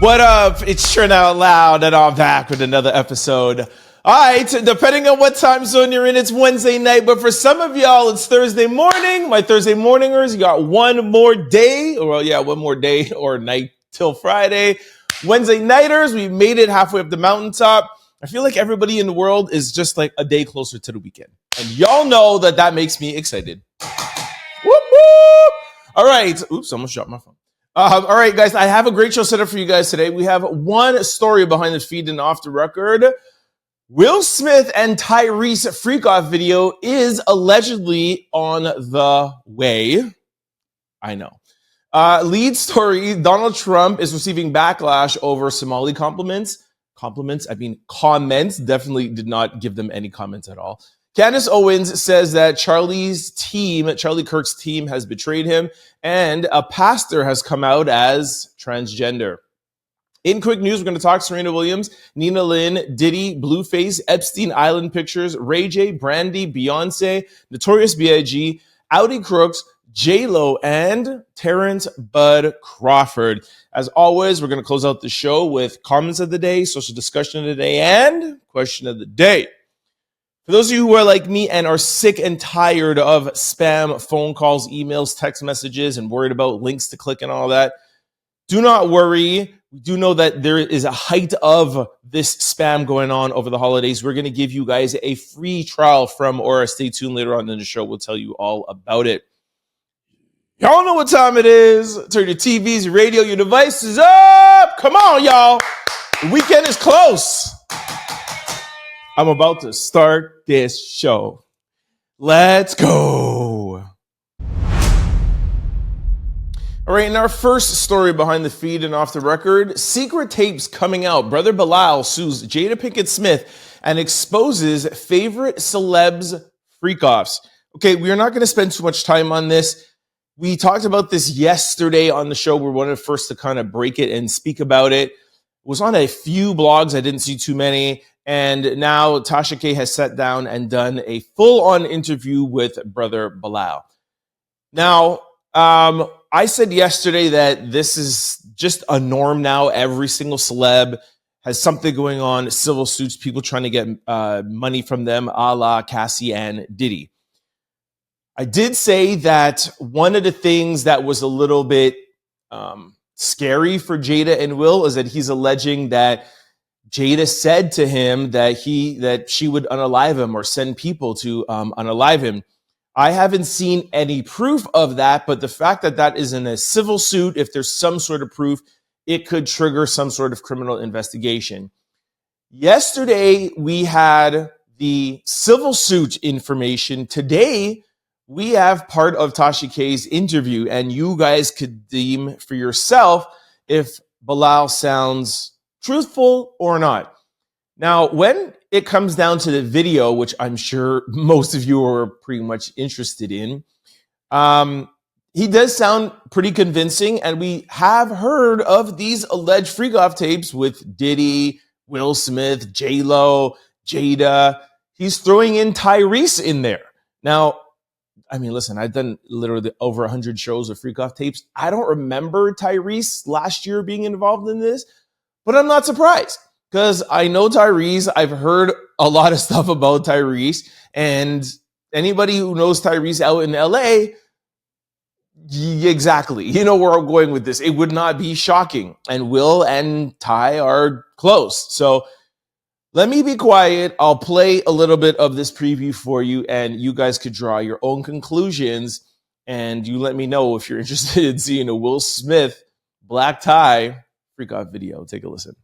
What up? It's Trent Out Loud, and I'm back with another episode. All right, depending on what time zone you're in, it's Wednesday night, but for some of y'all, it's Thursday morning. My Thursday morningers, you got one more day or night till Friday. Wednesday nighters, we made it halfway up the mountaintop. I feel like everybody in the world is just like a day closer to the weekend. And y'all know that makes me excited. Whoop, whoop. All right. Oops, I almost dropped my phone. All right, guys, I have a great show set up for you guys today. We have one story behind the feed and off the record. Will Smith and Tyrese freak-off video is allegedly on the way. I know. Lead story, Donald Trump is receiving backlash over Somali comments. Definitely did not give them any comments at all. Candace Owens says that Charlie Kirk's team has betrayed him, and a pastor has come out as transgender. In quick news, we're going to talk Serena Williams, Nina Lynn, Diddy, Blueface, Epstein Island Pictures, Ray J, Brandy, Beyoncé, Notorious B.I.G, Audi Crooks, J-Lo, and Terence Crawford. As always, we're going to close out the show with comments of the day, social discussion of the day, and question of the day. For those of you who are like me and are sick and tired of spam phone calls, emails, text messages, and worried about links to click and all that, do not worry. We do know that there is a height of this spam going on over the holidays. We're going to give you guys a free trial from Aura. Stay tuned later on in the show. We'll tell you all about it. Y'all know what time it is. Turn your TVs, your radio, your devices up. Come on, y'all. The weekend is close. I'm about to start this show. Let's go. All right, in our first story behind the feed and off the record, secret tapes coming out. Brother Bilal sues Jada Pinkett Smith and exposes favorite celebs freak-offs. Okay, we are not going to spend too much time on this. We talked about this yesterday on the show. We're one of the first to kind of break it and speak about it. It was on a few blogs. I didn't see too many. And now Tasha K has sat down and done a full-on interview with Brother Bilal. Now, I said yesterday that this is just a norm now. Every single celeb has something going on, civil suits, people trying to get money from them, a la Cassie and Diddy. I did say that one of the things that was a little bit scary for Jada and Will is that he's alleging that Jada said to him that she would unalive him or send people to unalive him. I haven't seen any proof of that, but the fact that that is in a civil suit, if there's some sort of proof, it could trigger some sort of criminal investigation. Yesterday, we had the civil suit information. Today, we have part of Tasha K's interview, and you guys could deem for yourself if Bilal sounds truthful or not. Now, when it comes down to the video, which I'm sure most of you are pretty much interested in, he does sound pretty convincing, and we have heard of these alleged freak-off tapes with Diddy, Will Smith, J-Lo, Jada. He's throwing in Tyrese in there. Now, I mean, listen, I've done literally over 100 shows of freak-off tapes. I don't remember Tyrese last year being involved in this, but I'm not surprised because I know Tyrese. I've heard a lot of stuff about Tyrese, and anybody who knows Tyrese out in LA, exactly, you know where I'm going with this. It would not be shocking. And Will and Ty are close. So let me be quiet. I'll play a little bit of this preview for you, and you guys could draw your own conclusions. And you let me know if you're interested in seeing a Will Smith black tie freak-off video. Take a listen.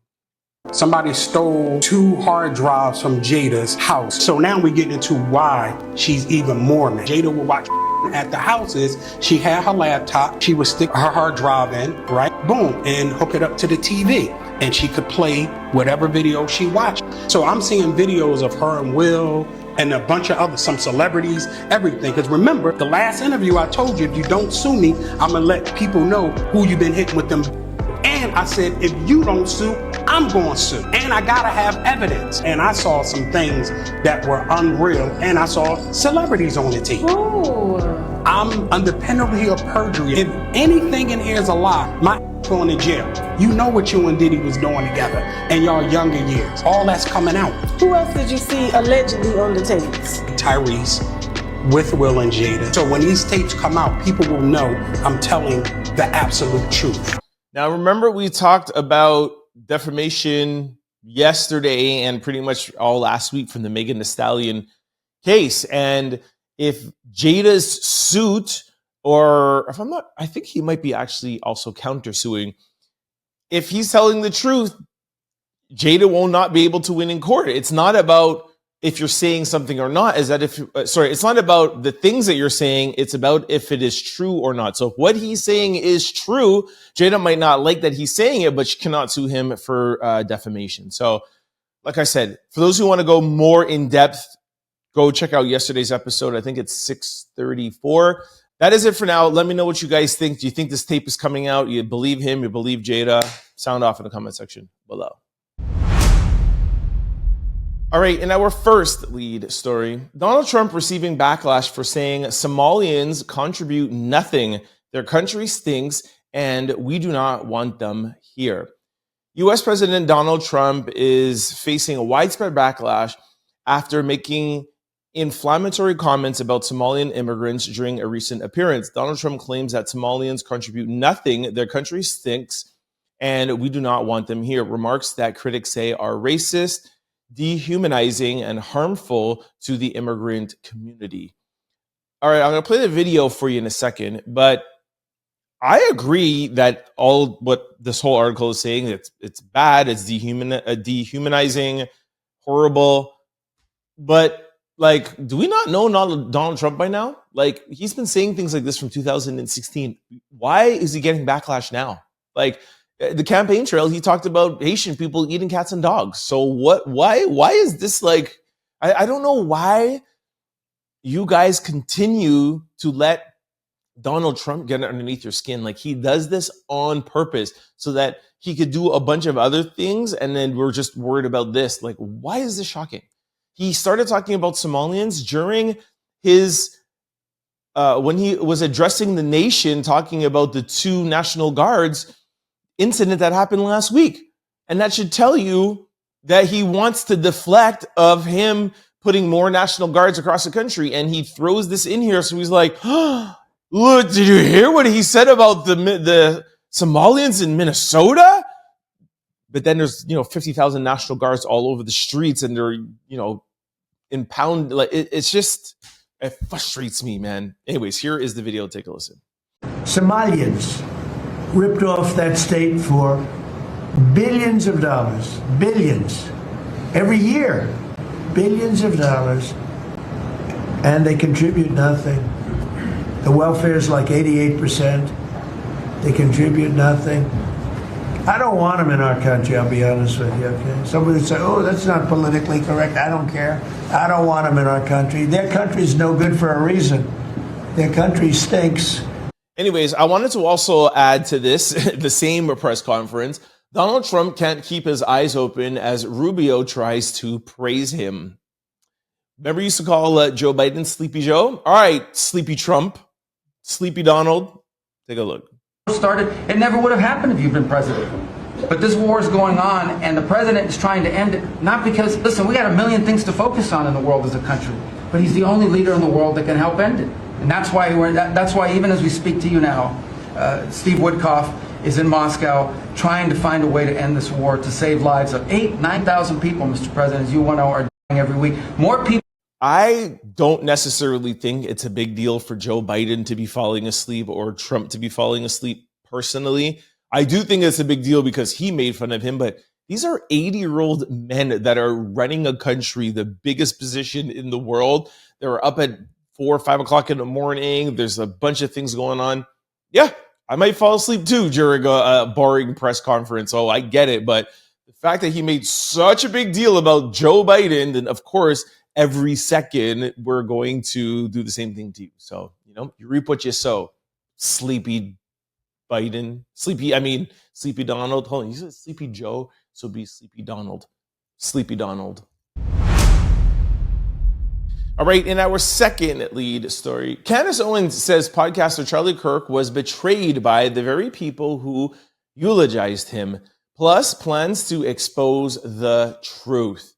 Somebody stole 2 hard drives from Jada's house. So now we get into why she's even more mad. Jada would watch at the houses. She had her laptop. She would stick her hard drive in, right? Boom, and hook it up to the TV. And she could play whatever video she watched. So I'm seeing videos of her and Will and a bunch of some celebrities, everything. Because remember, the last interview I told you, if you don't sue me, I'm gonna let people know who you've been hitting with them. And I said, if you don't sue, I'm going to sue. And I got to have evidence. And I saw some things that were unreal. And I saw celebrities on the team. Ooh. I'm under penalty of perjury. If anything in here is a lie, my going to jail. You know what you and Diddy was doing together in y'all younger years. All that's coming out. Who else did you see allegedly on the tapes? Tyrese with Will and Jada. So when these tapes come out, people will know I'm telling the absolute truth. Now, remember we talked about defamation yesterday and pretty much all last week from the Megan Thee Stallion case. And if Jada's suit, or if I'm not, I think he might be actually also countersuing. If he's telling the truth, Jada will not be able to win in court. It's not about if you're saying something or not. It's not about the things that you're saying. It's about if it is true or not. So if what he's saying is true, Jada might not like that he's saying it, but she cannot sue him for defamation. So, like I said, for those who want to go more in depth, go check out yesterday's episode. I think it's 634. That is it for now. Let me know what you guys think. Do you think this tape is coming out? You believe him? You believe Jada? Sound off in the comment section below. All right, in our first lead story, Donald Trump receiving backlash for saying Somalians contribute nothing. Their country stinks, and we do not want them here. U.S. President Donald Trump is facing a widespread backlash after making inflammatory comments about Somalian immigrants during a recent appearance. Donald Trump claims that Somalians contribute nothing, their country stinks, and we do not want them here. Remarks that critics say are racist, dehumanizing, and harmful to the immigrant community. All right, I'm going to play the video for you in a second, but I agree that all what this whole article is saying, it's bad, it's dehumanizing, horrible, but like, do we not know Donald Trump by now? Like, he's been saying things like this from 2016. Why is he getting backlash now? Like, the campaign trail, he talked about Haitian people eating cats and dogs. So why is this like, I don't know why you guys continue to let Donald Trump get underneath your skin. Like, he does this on purpose so that he could do a bunch of other things. And then we're just worried about this. Like, why is this shocking? He started talking about Somalians during his, when he was addressing the nation, talking about the 2 National Guards incident that happened last week. And that should tell you that he wants to deflect of him putting more National Guards across the country. And he throws this in here. So he's like, oh, look, did you hear what he said about the Somalians in Minnesota? But then there's, 50,000 National Guards all over the streets and they're, impound. Like, it's just, it frustrates me, man. Anyways, here is the video. Take a listen. Somalians ripped off that state for billions of dollars, billions, every year, billions of dollars, and they contribute nothing. The welfare is like 88%. They contribute nothing. I don't want them in our country, I'll be honest with you, okay? Somebody would say, oh, that's not politically correct. I don't care. I don't want them in our country. Their country's no good for a reason. Their country stinks. Anyways, I wanted to also add to this, the same press conference, Donald Trump can't keep his eyes open as Rubio tries to praise him. Remember, you used to call Joe Biden Sleepy Joe? All right, Sleepy Trump, Sleepy Donald, take a look. Started, it never would have happened if you'd been president. But this war is going on, and the president is trying to end it, not because, listen, we got a million things to focus on in the world as a country, but he's the only leader in the world that can help end it. And that's why that's why even as we speak to you now, Steve Woodcock is in Moscow trying to find a way to end this war, to save lives of 9,000 people, Mr. President, as you know, are dying every week. More people. I don't necessarily think it's a big deal for Joe Biden to be falling asleep or Trump to be falling asleep personally. I do think it's a big deal because he made fun of him, but these are 80-year-old men that are running a country, the biggest position in the world. They're up at 4 or 5 o'clock in the morning. There's a bunch of things going on. Yeah, I might fall asleep too during a boring press conference. Oh, I get it. But the fact that he made such a big deal about Joe Biden, then of course, every second we're going to do the same thing to you. So, you reap what you sow. Sleepy Biden. Sleepy Donald. Hold on, you said Sleepy Joe, so be Sleepy Donald. Sleepy Donald. All right, in our second lead story, Candace Owens says podcaster Charlie Kirk was betrayed by the very people who eulogized him, plus plans to expose the truth.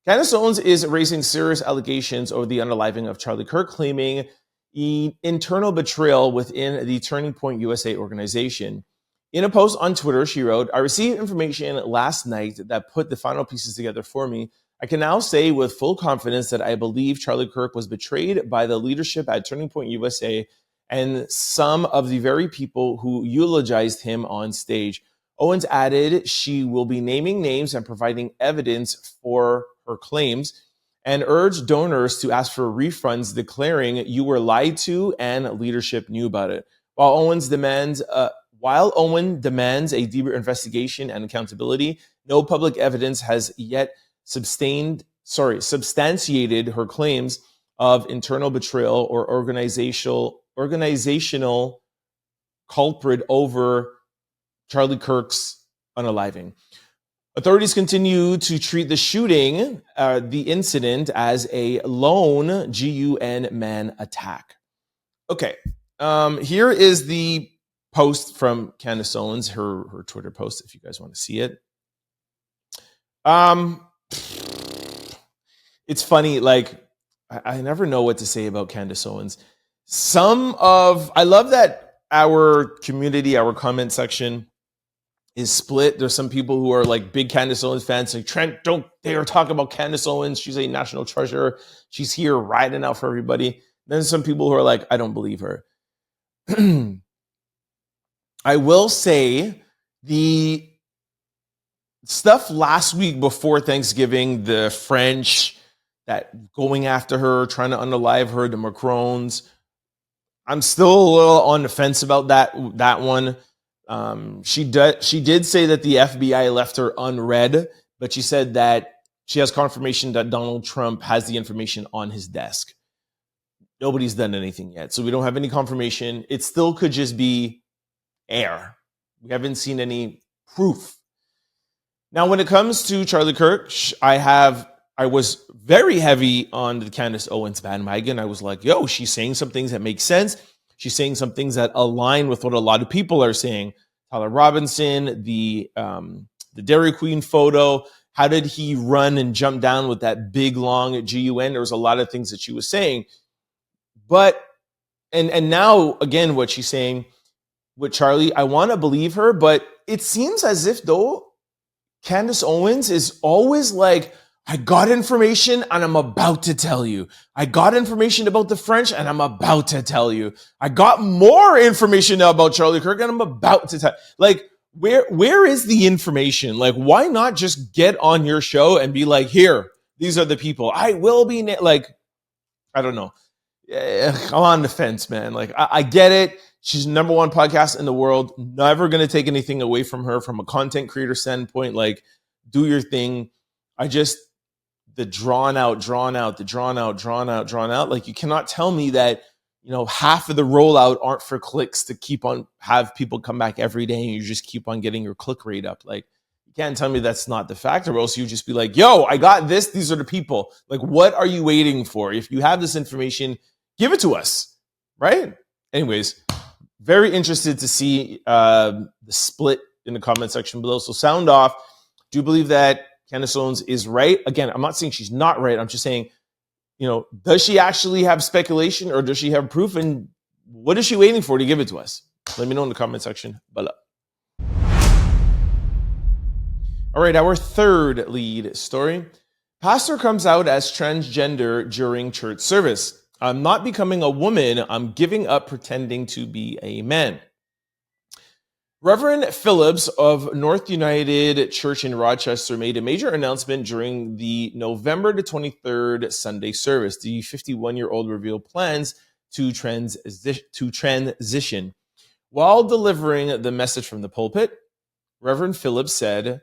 Candace Owens is raising serious allegations over the unaliving of Charlie Kirk, claiming internal betrayal within the Turning Point USA organization. In a post on Twitter, she wrote, "I received information last night that put the final pieces together for me. I can now say with full confidence that I believe Charlie Kirk was betrayed by the leadership at Turning Point USA and some of the very people who eulogized him on stage." Owens added she will be naming names and providing evidence for her claims, and urged donors to ask for refunds, declaring you were lied to and leadership knew about it. While Owen demands a deeper investigation and accountability, no public evidence has yet substantiated her claims of internal betrayal or organizational culprit over Charlie Kirk's unaliving. Authorities continue to treat the shooting, the incident, as a lone GUN man attack. Okay, here is the post from Candace Owens, her Twitter post, if you guys want to see it. It's funny, like, I never know what to say about Candace Owens. I love that our community, our comment section is split. There's some people who are like big Candace Owens fans, like, Trent, don't dare talk about Candace Owens. She's a national treasure. She's here riding out for everybody. Then some people who are like, I don't believe her. I will say the stuff last week before Thanksgiving, the French that going after her, trying to unalive her, the Macrons, I'm still a little on the fence about that one. She did say that the FBI left her unread, but she said that she has confirmation that Donald Trump has the information on his desk. Nobody's done anything yet, so we don't have any confirmation. It still could just be air. We haven't seen any proof. Now, when it comes to Charlie Kirk, I was very heavy on the Candace Owens bandwagon. I was like, yo, she's saying some things that make sense. She's saying some things that align with what a lot of people are saying. Tyler Robinson, the Dairy Queen photo. How did he run and jump down with that big, long GUN? There was a lot of things that she was saying. But, and now, again, what she's saying with Charlie, I want to believe her, but it seems as if, though, Candace Owens is always like, I got information and I'm about to tell you. I got information about the French and I'm about to tell you. I got more information now about Charlie Kirk and I'm about to tell. Like, where is the information? Like, why not just get on your show and be like, here, these are the people. I will be, like, I don't know. I'm on the fence, man. Like, I get it. She's number one podcast in the world. Never going to take anything away from her from a content creator standpoint. Like, do your thing. The drawn out. Like, you cannot tell me that, half of the rollout aren't for clicks to keep on, have people come back every day and you just keep on getting your click rate up. Like, you can't tell me that's not the fact, or else you just be like, yo, I got this. These are the people. Like, what are you waiting for? If you have this information, give it to us, right? Anyways, very interested to see the split in the comment section below. So sound off. Do you believe that Candace Owens is right? Again, I'm not saying she's not right. I'm just saying, does she actually have speculation or does she have proof? And what is she waiting for to give it to us? Let me know in the comment section below. All right, our third lead story. Pastor comes out as transgender during church service. I'm not becoming a woman. I'm giving up pretending to be a man. Reverend Phillips of North United Church in Rochester made a major announcement during the November the 23rd Sunday service. The 51-year-old revealed plans to transition. While delivering the message from the pulpit, Reverend Phillips said,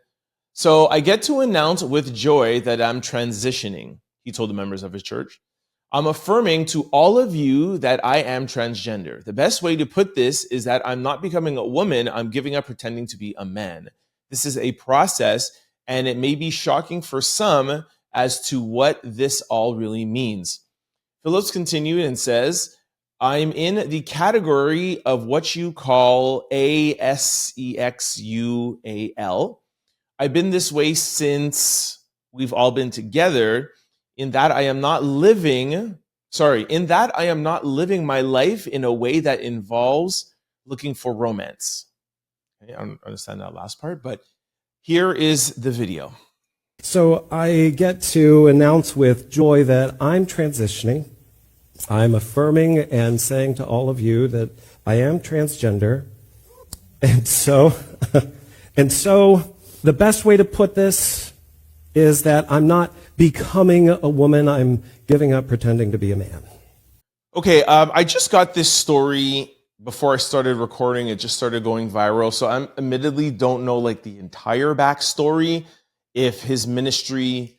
"So I get to announce with joy that I'm transitioning," he told the members of his church. "I'm affirming to all of you that I am transgender. The best way to put this is that I'm not becoming a woman. I'm giving up pretending to be a man. This is a process, and it may be shocking for some as to what this all really means." Phillips continued and says, I'm in the category of what you call asexual. I've been this way since we've all been together, in that I am not living my life in a way that involves looking for romance. Okay, I don't understand that last part, but here is the video. So I get to announce with joy that I'm transitioning. I'm affirming and saying to all of you that I am transgender. And so the best way to put this is that I'm not becoming a woman. I'm giving up pretending to be a man. Okay, I just got this story before I started recording. It just started going viral. So I admittedly don't know like the entire backstory, if her ministry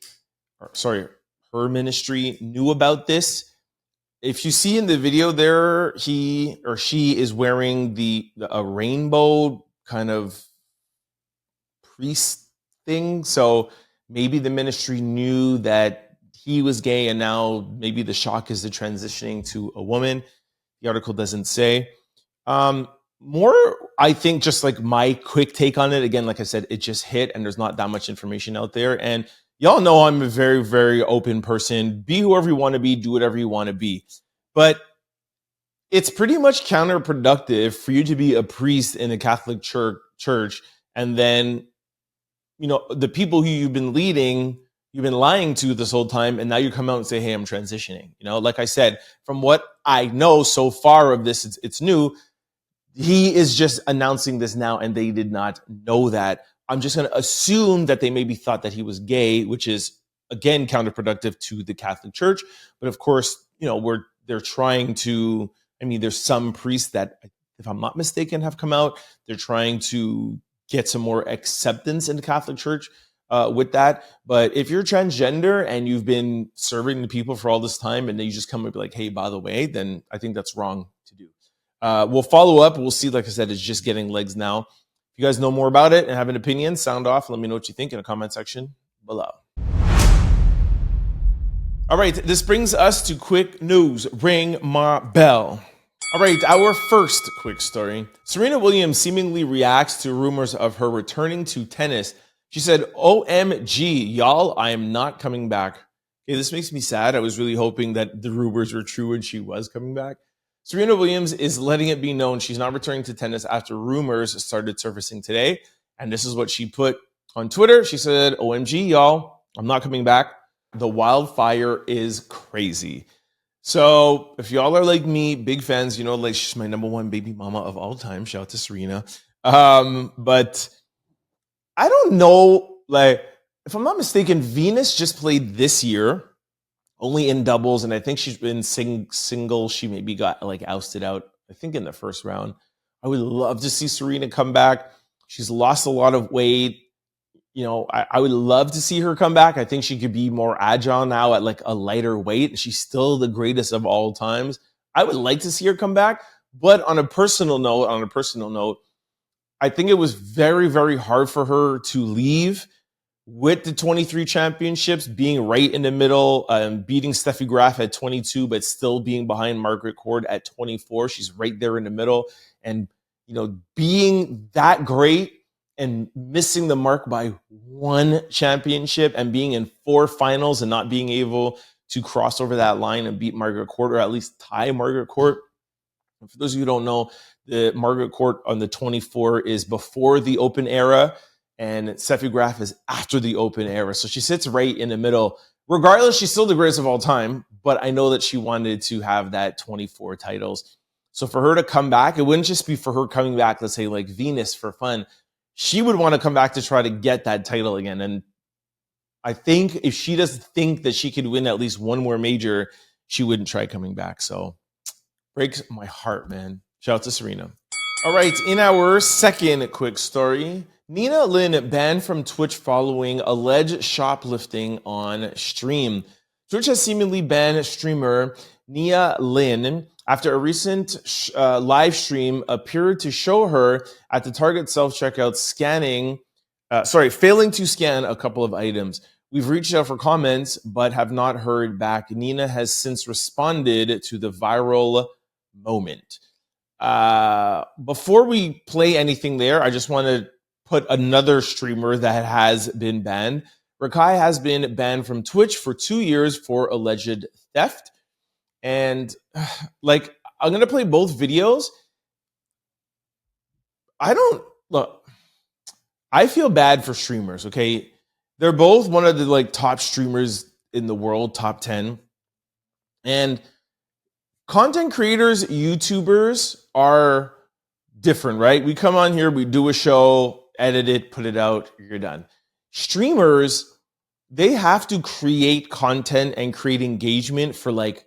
knew about this. If you see in the video there, he or she is wearing a rainbow kind of priest thing. So maybe the ministry knew that he was gay, and now maybe the shock is the transitioning to a woman. The article doesn't say. More, I think, just like my quick take on it. Again, like I said, it just hit, and there's not that much information out there. And y'all know I'm a very, very open person. Be whoever you want to be, do whatever you want to be. But it's pretty much counterproductive for you to be a priest in a Catholic church, and then, you know, the people who you've been leading, you've been lying to this whole time, and now you come out and say, hey, I'm transitioning. You know, like I said, from what I know so far of this, it's new. He is just announcing this now, and they did not know that. I'm just going to assume that they maybe thought that he was gay, which is, again, counterproductive to the Catholic Church. But of course, you know, they're trying to, I mean, there's some priests that, if I'm not mistaken, have come out. They're trying to get some more acceptance in the Catholic Church with that. But if you're transgender and you've been serving the people for all this time, and then you just come and be like, hey, by the way, then I think that's wrong to do. We'll follow up. We'll see. Like I said, it's just getting legs now. If you guys know more about it and have an opinion, sound off. Let me know what you think in the comment section below. All right, this brings us to quick news. Ring my bell. All right, our first quick story. Serena Williams seemingly reacts to rumors of her returning to tennis. She said, OMG, y'all, I am not coming back. Okay, this makes me sad. I was really hoping that the rumors were true and she was coming back. Serena Williams is letting it be known she's not returning to tennis after rumors started surfacing today. And this is what she put on Twitter. She said, OMG, y'all, I'm not coming back. The wildfire is crazy. So if y'all are like me, big fans, you know, like she's my number one baby mama of all time. Shout out to Serena. But I don't know, like, if I'm not mistaken, Venus just played this year, only in doubles, and I think she's been single. She maybe got like ousted out, I think, in the first round. I would love to see Serena come back. She's lost a lot of weight. You know, I would love to see her come back. I think she could be more agile now at like a lighter weight. She's still the greatest of all times. I would like to see her come back. But on a personal note, I think it was very, very hard for her to leave with the 23 championships, being right in the middle, beating Steffi Graf at 22, but still being behind Margaret Court at 24. She's right there in the middle. And, you know, being that great and missing the mark by one championship and being in 4 finals and not being able to cross over that line and beat Margaret Court, or at least tie Margaret Court. And for those of you who don't know, the Margaret Court on the 24 is before the Open era, and Steffi Graf is after the Open era. So she sits right in the middle. Regardless, she's still the greatest of all time, but I know that she wanted to have that 24 titles. So for her to come back, it wouldn't just be for her coming back, let's say like Venus for fun. She would want to come back to try to get that title again. And I think if she doesn't think that she could win at least one more major, she wouldn't try coming back. So breaks my heart, man. Shout out to Serena. All right, in our second quick story, Nina Lin banned from Twitch following alleged shoplifting on stream. Twitch has seemingly banned streamer Nia Lin after a recent live stream appeared to show her at the Target self-checkout failing to scan a couple of items. We've reached out for comments, but have not heard back. Nina has since responded to the viral moment. Before we play anything there, I just want to put another streamer that has been banned. Rakai has been banned from Twitch for 2 years for alleged theft. And like, I'm going to play both videos. I feel bad for streamers, okay? They're both one of the like top streamers in the world, top 10. And content creators, YouTubers are different, right? We come on here, we do a show, edit it, put it out, you're done. Streamers, they have to create content and create engagement for like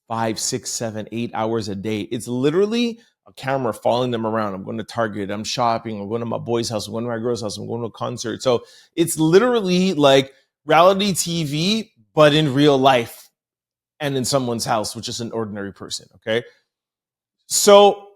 5, 6, 7, 8 hours a day. It's literally a camera following them around. I'm going to Target, I'm shopping, I'm going to my boy's house, I'm going to my girl's house, I'm going to a concert. So it's literally like reality TV, but in real life and in someone's house, which is an ordinary person, okay? So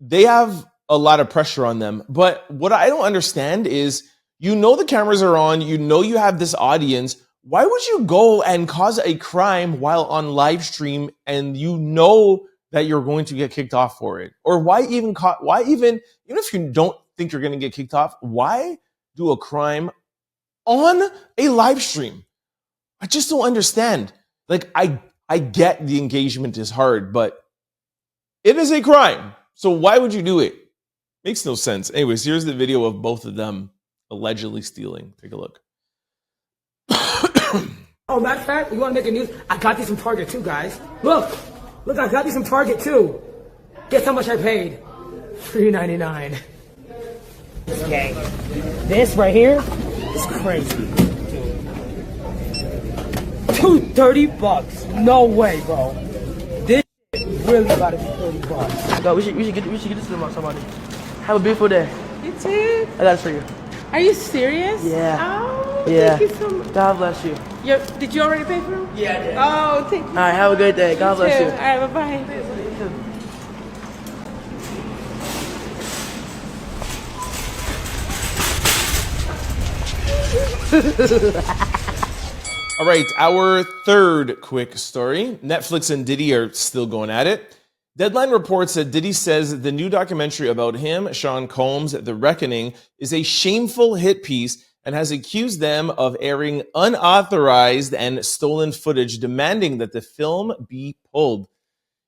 they have a lot of pressure on them. But what I don't understand is, you know the cameras are on, you know you have this audience. Why would you go and cause a crime while on live stream and you know that you're going to get kicked off for it? Or why even if you don't think you're going to get kicked off, why do a crime on a live stream? I just don't understand. Like, I get the engagement is hard, but it is a crime. So why would you do it? Makes no sense. Anyways, here's the video of both of them allegedly stealing. Take a look. Oh, matter of fact, you want to make a news? I got these from Target too, guys. Look, I got these from Target too. Guess how much I paid? $3.99. Okay, this right here is crazy. $230. No way, bro. This really about to be $30. No, we should get this to somebody. Have a beautiful day. You too. I got it for you. Are you serious? Yeah. Oh, yeah. Thank you so much. God bless you. Did you already pay for them? Yeah, I did. Oh, thank you. All right, have a good day. God bless you. All right, bye-bye. All right, our third quick story. Netflix and Diddy are still going at it. Deadline reports that Diddy says the new documentary about him, Sean Combs' The Reckoning, is a shameful hit piece and has accused them of airing unauthorized and stolen footage, demanding that the film be pulled.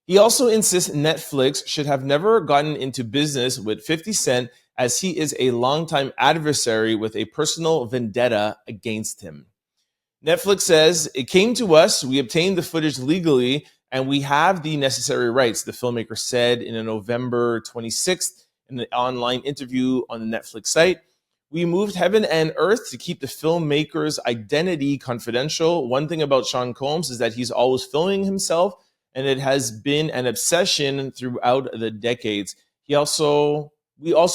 He also insists Netflix should have never gotten into business with 50 Cent, as he is a longtime adversary with a personal vendetta against him. Netflix says, "It came to us, we obtained the footage legally, and we have the necessary rights," the filmmaker said in a November 26th in an online interview on the Netflix site. "We moved heaven and earth to keep the filmmaker's identity confidential. One thing about Sean Combs is that he's always filming himself, and it has been an obsession throughout the decades." We also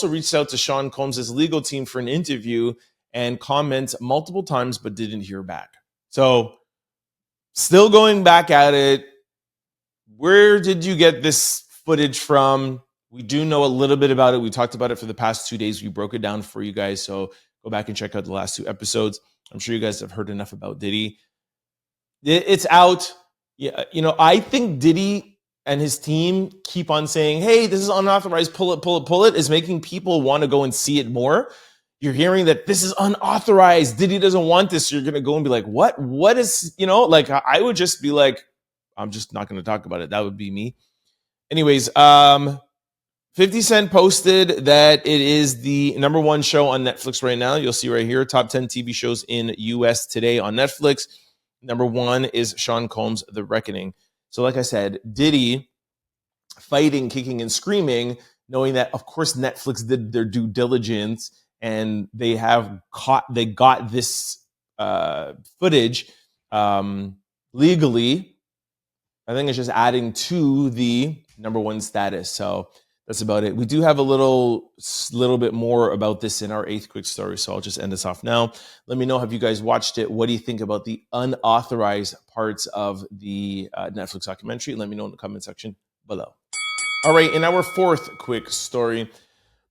reached out to Sean Combs' legal team for an interview and comments multiple times, but didn't hear back. So, still going back at it. Where did you get this footage from? We do know a little bit about it. We talked about it for the past 2 days. We broke it down for you guys. So go back and check out the last 2 episodes. I'm sure you guys have heard enough about Diddy. It's out. Yeah, I think Diddy and his team keep on saying, hey, this is unauthorized, pull it, is making people want to go and see it more. You're hearing that this is unauthorized. Diddy doesn't want this. So you're going to go and be like, what? What is, like, I would just be like, I'm just not going to talk about it. That would be me. Anyways, 50 Cent posted that it is the #1 show on Netflix right now. You'll see right here, top 10 TV shows in US today on Netflix. #1 is Sean Combs' The Reckoning. So like I said, Diddy fighting, kicking, and screaming, knowing that, of course, Netflix did their due diligence and they got this footage legally. I think it's just adding to the #1 status. So that's about it. We do have a little bit more about this in our 8th quick story. So I'll just end this off now. Let me know, have you guys watched it? What do you think about the unauthorized parts of the Netflix documentary? Let me know in the comment section below. All right, in our 4th quick story,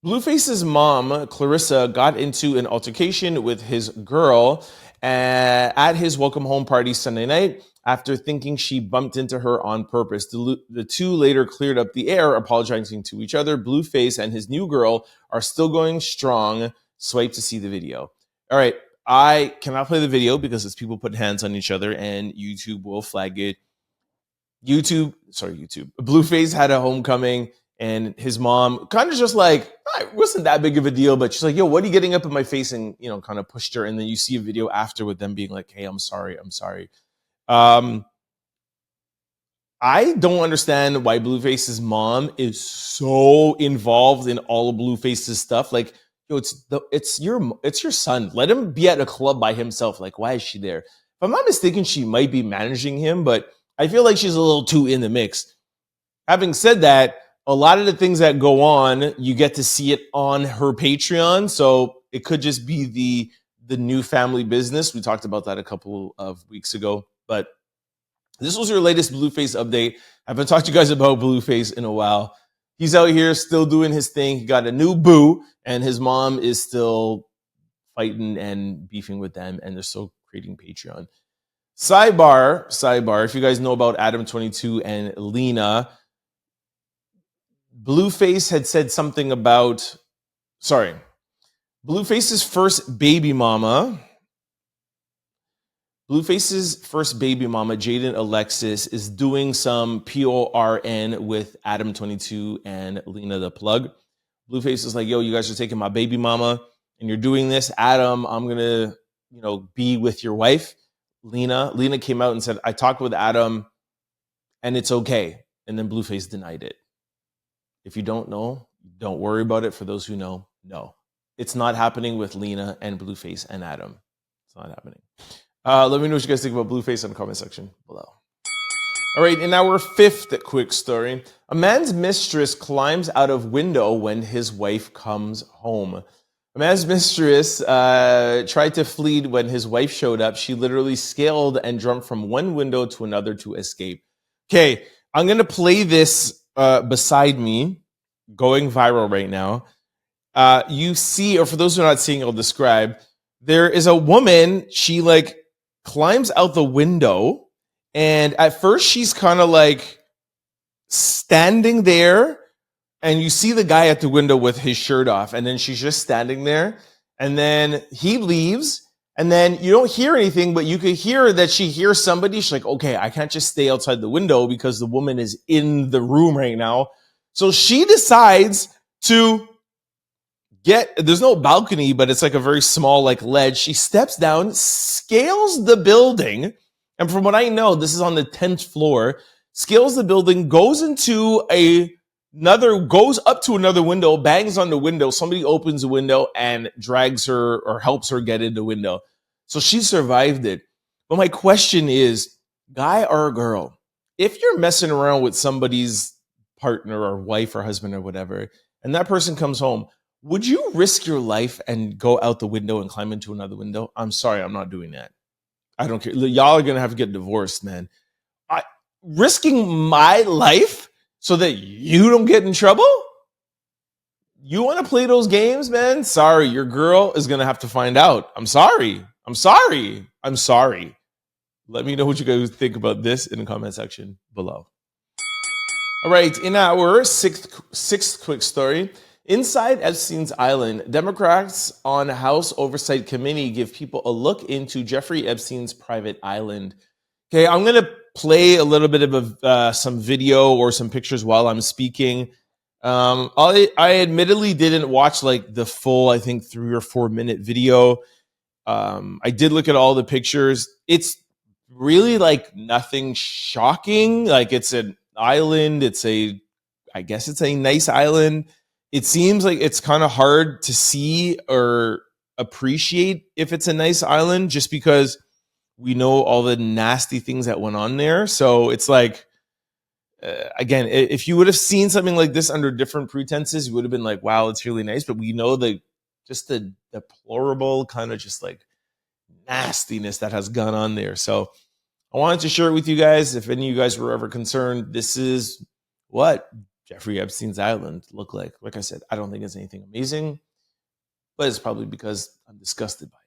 Blueface's mom, Clarissa, got into an altercation with his girl at his welcome home party Sunday night. after thinking she bumped into her on purpose. The two later cleared up the air, apologizing to each other. Blueface and his new girl are still going strong. Swipe to see the video. All right, I cannot play the video because it's people putting hands on each other and YouTube will flag it. Blueface had a homecoming and his mom kind of just like, it wasn't that big of a deal, but she's like, yo, what are you getting up in my face? And, kind of pushed her. And then you see a video after with them being like, hey, I'm sorry. I don't understand why Blueface's mom is so involved in all of Blueface's stuff. Like, yo, it's your son. Let him be at a club by himself. Like, why is she there? If I'm not mistaken, she might be managing him, but I feel like she's a little too in the mix. Having said that, a lot of the things that go on, you get to see it on her Patreon. So it could just be the new family business. We talked about that a couple of weeks ago. But this was your latest Blueface update. I haven't talked to you guys about Blueface in a while. He's out here still doing his thing. He got a new boo, and his mom is still fighting and beefing with them, and they're still creating Patreon. Sidebar, if you guys know about Adam22 and Lena, Blueface had said something about, Blueface's first baby mama, Jaden Alexis, is doing some PORN with Adam22 and Lena the Plug. Blueface is like, yo, you guys are taking my baby mama and you're doing this. Adam, I'm going to, be with your wife. Lena came out and said, I talked with Adam and it's okay. And then Blueface denied it. If you don't know, don't worry about it. For those who know, no. It's not happening with Lena and Blueface and Adam. It's not happening. Let me know what you guys think about Blueface in the comment section below. All right, in our fifth quick story, a man's mistress climbs out of window when his wife comes home. A man's mistress tried to flee when his wife showed up. She literally scaled and jumped from one window to another to escape. Okay, I'm going to play this beside me, going viral right now. You see, or for those who are not seeing, I'll describe. There is a woman, she climbs out the window, and at first she's kind of standing there, and you see the guy at the window with his shirt off, and then she's just standing there, and then he leaves, and then you don't hear anything, but you could hear that she hears somebody. She's like, okay, I can't just stay outside the window because the woman is in the room right now. So she decides to there's no balcony, but it's a very small ledge. She steps down, scales the building, and from what I know, this is on the 10th floor, scales the building, goes up to another window, bangs on the window. Somebody opens the window and drags her or helps her get in the window. So she survived it. But my question is, guy or girl, if you're messing around with somebody's partner or wife or husband or whatever, and that person comes home, would you risk your life and go out the window and climb into another window? I'm sorry, I'm not doing that. I don't care. Y'all are going to have to get divorced, man. Risking my life so that you don't get in trouble? You want to play those games, man? Sorry, your girl is going to have to find out. I'm sorry. Let me know what you guys think about this in the comment section below. All right, in our sixth quick story, inside Epstein's island, Democrats on House Oversight Committee give people a look into Jeffrey Epstein's private island. Okay, I'm going to play a little bit of some video or some pictures while I'm speaking. I admittedly didn't watch the full, I think, 3 or 4 minute video. I did look at all the pictures. It's really nothing shocking. It's an island. I guess it's a nice island. It seems like it's kind of hard to see or appreciate if it's a nice island just because we know all the nasty things that went on there. So it's again, if you would have seen something like this under different pretenses, you would have been like, wow, it's really nice. But we know the deplorable kind of nastiness that has gone on there. So I wanted to share it with you guys. If any of you guys were ever concerned, this is what Jeffrey Epstein's island looked like. Like I said, I don't think it's anything amazing, but it's probably because I'm disgusted by it.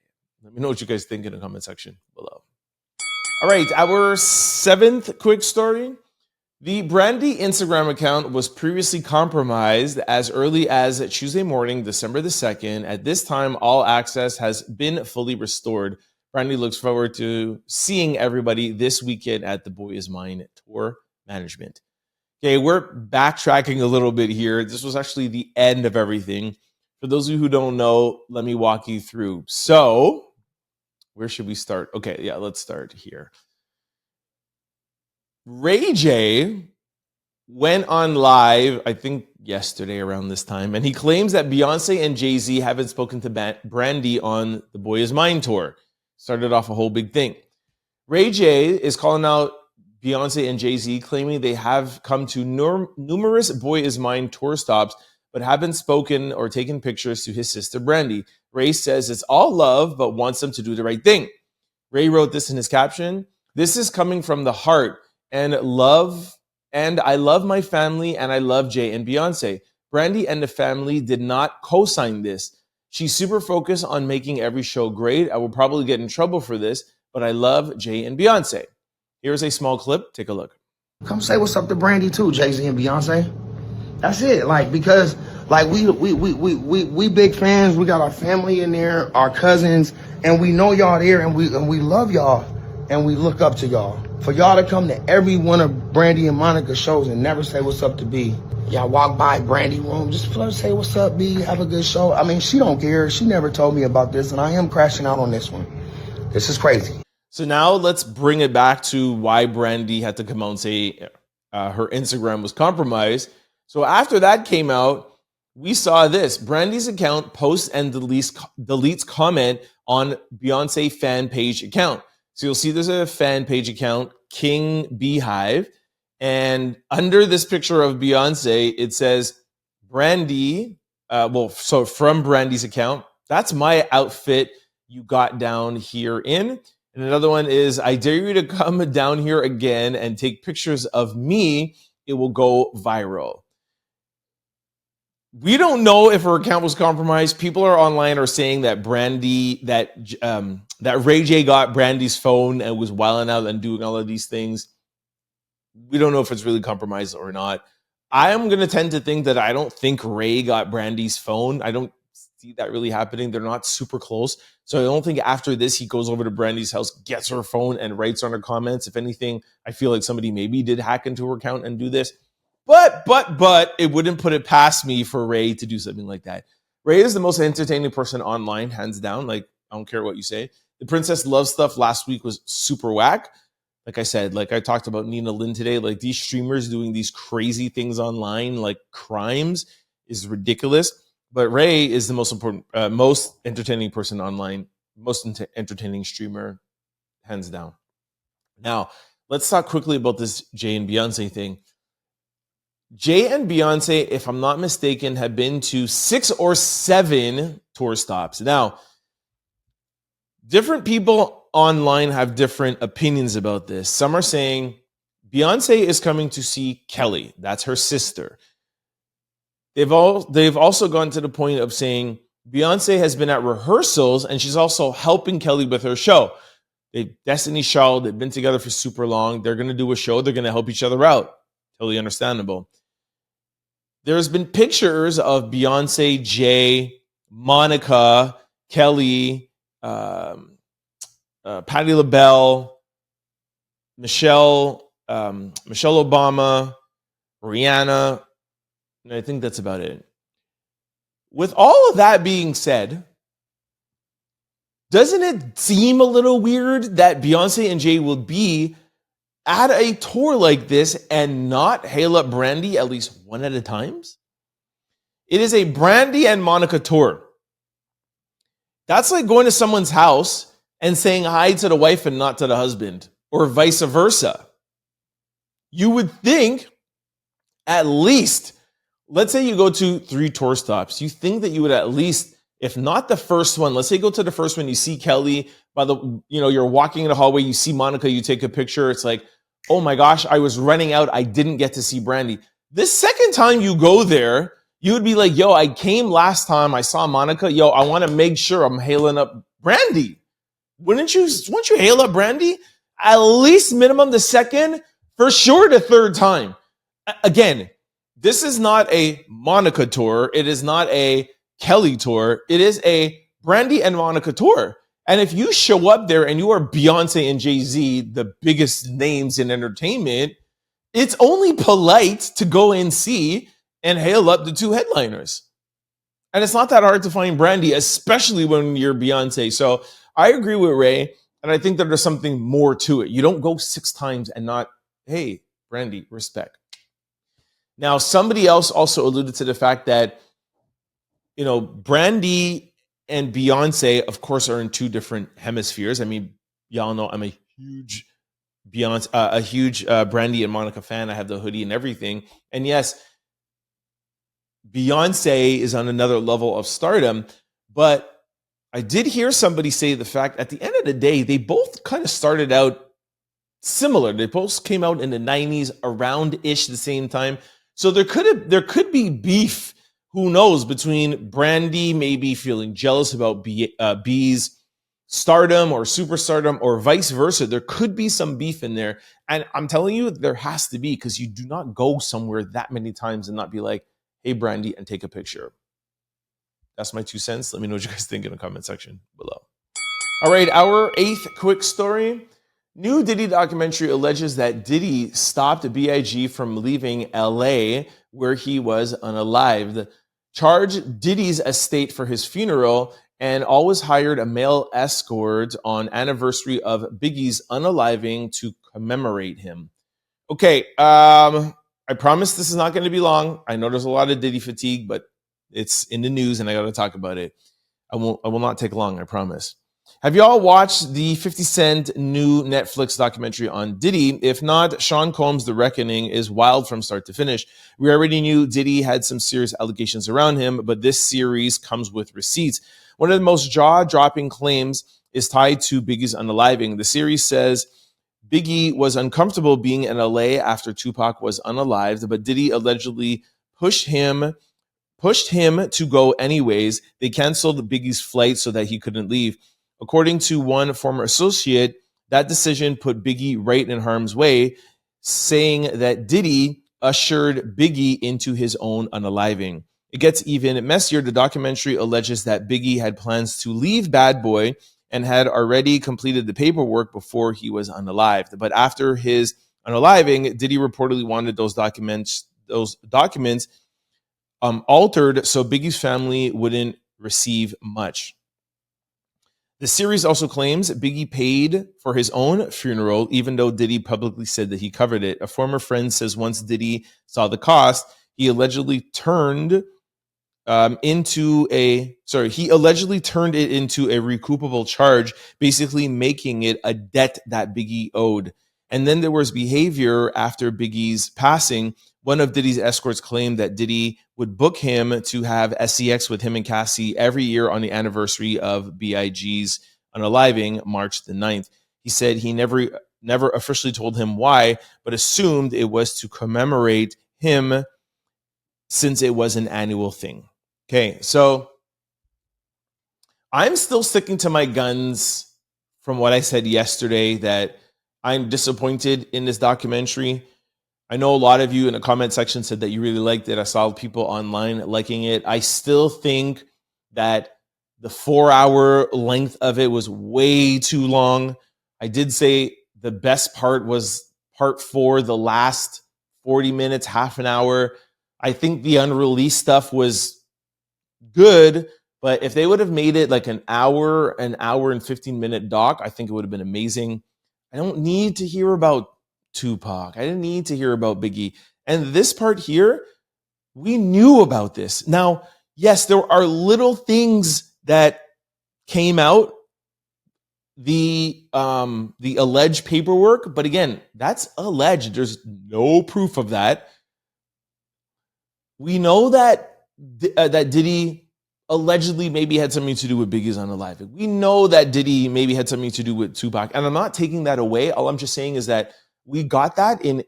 Let me know what you guys think in the comment section below. All right, our seventh quick story. The Brandy Instagram account was previously compromised as early as Tuesday morning, December the 2nd. At this time, all access has been fully restored. Brandy looks forward to seeing everybody this weekend at the Boy Is Mine tour management. Okay, we're backtracking a little bit here. This was actually the end of everything. For those of you who don't know, let me walk you through. So, where should we start? Okay, yeah, let's start here. Ray J went on live, I think yesterday around this time, and he claims that Beyonce and Jay-Z haven't spoken to Brandy on the Boy Is Mine tour. Started off a whole big thing. Ray J is calling out Beyonce and Jay-Z, claiming they have come to numerous Boy Is Mine tour stops, but haven't spoken or taken pictures to his sister Brandy. Ray says it's all love, but wants them to do the right thing. Ray wrote this in his caption: "This is coming from the heart. And I love my family, and I love Jay and Beyonce. Brandy and the family did not co-sign this. She's super focused on making every show great. I will probably get in trouble for this, but I love Jay and Beyonce." Here's a small clip. Take a look. Come say what's up to Brandy too, Jay-Z and Beyonce. That's it. Because we big fans. We got our family in there, our cousins, and we know y'all there, and we love y'all, and we look up to y'all. For y'all to come to every one of Brandy and Monica's shows and never say what's up to B. Y'all walk by Brandy room, just say what's up, B, have a good show. I mean, she don't care. She never told me about this, and I am crashing out on this one. This is crazy. So now let's bring it back to why Brandy had to come out and say her Instagram was compromised. So after that came out, we saw this. Brandy's account posts and deletes comment on Beyonce fan page account. So you'll see there's a fan page account, King Beehive, and under this picture of Beyonce, it says Brandy, so from Brandy's account, "That's my outfit you got down here in." And another one is, "I dare you to come down here again and take pictures of me. It will go viral." We don't know if her account was compromised. People are online are saying that that Ray J got Brandy's phone and was wilding out and doing all of these things. We don't know if it's really compromised or not. I am going to tend to think that I don't think Ray got Brandy's phone. I don't see that really happening. They're not super close. So I don't think after this, he goes over to Brandy's house, gets her phone, and writes on her comments. If anything, I feel like somebody maybe did hack into her account and do this. But it wouldn't put it past me for Ray to do something like that. Ray is the most entertaining person online, hands down. Like, I don't care what you say. The Princess Love stuff last week was super whack. Like I said, like I talked about Nina Lynn today, like these streamers doing these crazy things online, like crimes, is ridiculous. But Ray is the most entertaining person online, most entertaining streamer, hands down. Now, let's talk quickly about this Jay and Beyonce thing. Jay and Beyonce, if I'm not mistaken, have been to 6 or 7 tour stops. Now, different people online have different opinions about this. Some are saying Beyonce is coming to see Kelly. That's her sister. They've also gone to the point of saying Beyonce has been at rehearsals and she's also helping Kelly with her show. Destiny's Child, they've been together for super long. They're going to do a show. They're going to help each other out. Totally understandable. There's been pictures of Beyonce, Jay, Monica, Kelly, Patti LaBelle, Michelle Obama, Rihanna, and I think that's about it. With all of that being said, doesn't it seem a little weird that Beyonce and Jay will be at a tour like this and not hail up Brandy at least one at a time? It is a Brandy and Monica tour. That's like going to someone's house and saying hi to the wife and not to the husband, or vice versa. You would think at least, let's say you go to 3 tour stops, you think that you would at least, if not the first one, let's say go to the first one, you see Kelly, you're walking in the hallway, you see Monica, you take a picture, it's like, oh my gosh, I was running out, I didn't get to see Brandy. This second time you go there, you would be like, yo, I came last time, I saw Monica, yo, I want to make sure I'm hailing up Brandy. Wouldn't you hail up Brandy? at least minimum the second, for sure the third time. Again, this is not a Monica tour. It is not a Kelly tour. It is a Brandy and Monica tour. And if you show up there and you are Beyonce and Jay-Z, the biggest names in entertainment, it's only polite to go and see and hail up the two headliners. And it's not that hard to find Brandy, especially when you're Beyonce. So I agree with Ray, and I think that there's something more to it. You don't go 6 times and not, hey, Brandy, respect. Now, somebody else also alluded to the fact that, Brandy and Beyonce, of course, are in 2 different hemispheres. I mean, y'all know I'm a huge Brandy and Monica fan. I have the hoodie and everything. And yes, Beyonce is on another level of stardom, but I did hear somebody say the fact at the end of the day, they both kind of started out similar. They both came out in the 90s around-ish the same time. So there could be beef, who knows, between Brandy maybe feeling jealous about B's stardom or superstardom or vice versa. There could be some beef in there. And I'm telling you, there has to be, because you do not go somewhere that many times and not be like, hey, Brandy, and take a picture. That's my 2 cents. Let me know what you guys think in the comment section below. All right, our 8th quick story. New Diddy documentary alleges that Diddy stopped B.I.G. from leaving L.A., where he was unalived, charged Diddy's estate for his funeral, and always hired a male escort on anniversary of Biggie's unaliving to commemorate him. Okay, I promise this is not going to be long. I know there's a lot of Diddy fatigue, but it's in the news and I got to talk about it. I will not take long, I promise. Have y'all watched the 50 Cent new Netflix documentary on Diddy? If not, Sean Combs' The Reckoning is wild from start to finish. We already knew Diddy had some serious allegations around him, but this series comes with receipts. One of the most jaw-dropping claims is tied to Biggie's unaliving. The series says Biggie was uncomfortable being in LA after Tupac was unalived, but Diddy allegedly pushed him to go anyways. They canceled Biggie's flight so that he couldn't leave. According to one former associate, that decision put Biggie right in harm's way, saying that Diddy ushered Biggie into his own unaliving. It gets even messier. The documentary alleges that Biggie had plans to leave Bad Boy and had already completed the paperwork before he was unalived. But after his unaliving, Diddy reportedly wanted those documents altered so Biggie's family wouldn't receive much. The series also claims Biggie paid for his own funeral, even though Diddy publicly said that he covered it. A former friend says once Diddy saw the cost, he allegedly turned it into a recoupable charge, basically making it a debt that Biggie owed. And then there was behavior after Biggie's passing. One of Diddy's escorts claimed that Diddy would book him to have SEX with him and Cassie every year on the anniversary of B.I.G's unaliving, March the 9th. He said he never officially told him why, but assumed it was to commemorate him since it was an annual thing. Okay, so I'm still sticking to my guns from what I said yesterday, that I'm disappointed in this documentary. I know a lot of you in the comment section said that you really liked it. I saw people online liking it. I still think that the 4-hour length of it was way too long. I did say the best part was part 4, the last 40 minutes, half an hour. I think the unreleased stuff was good, but if they would have made it like an hour and 15-minute doc, I think it would have been amazing. I don't need to hear about Tupac. I didn't need to hear about Biggie. And this part here, we knew about this. Now, yes, there are little things that came out, the alleged paperwork, but again, that's alleged. There's no proof of that. We know that Diddy allegedly maybe had something to do with Biggie's unaliving. We know that Diddy maybe had something to do with Tupac, and I'm not taking that away. All I'm just saying is that we got that in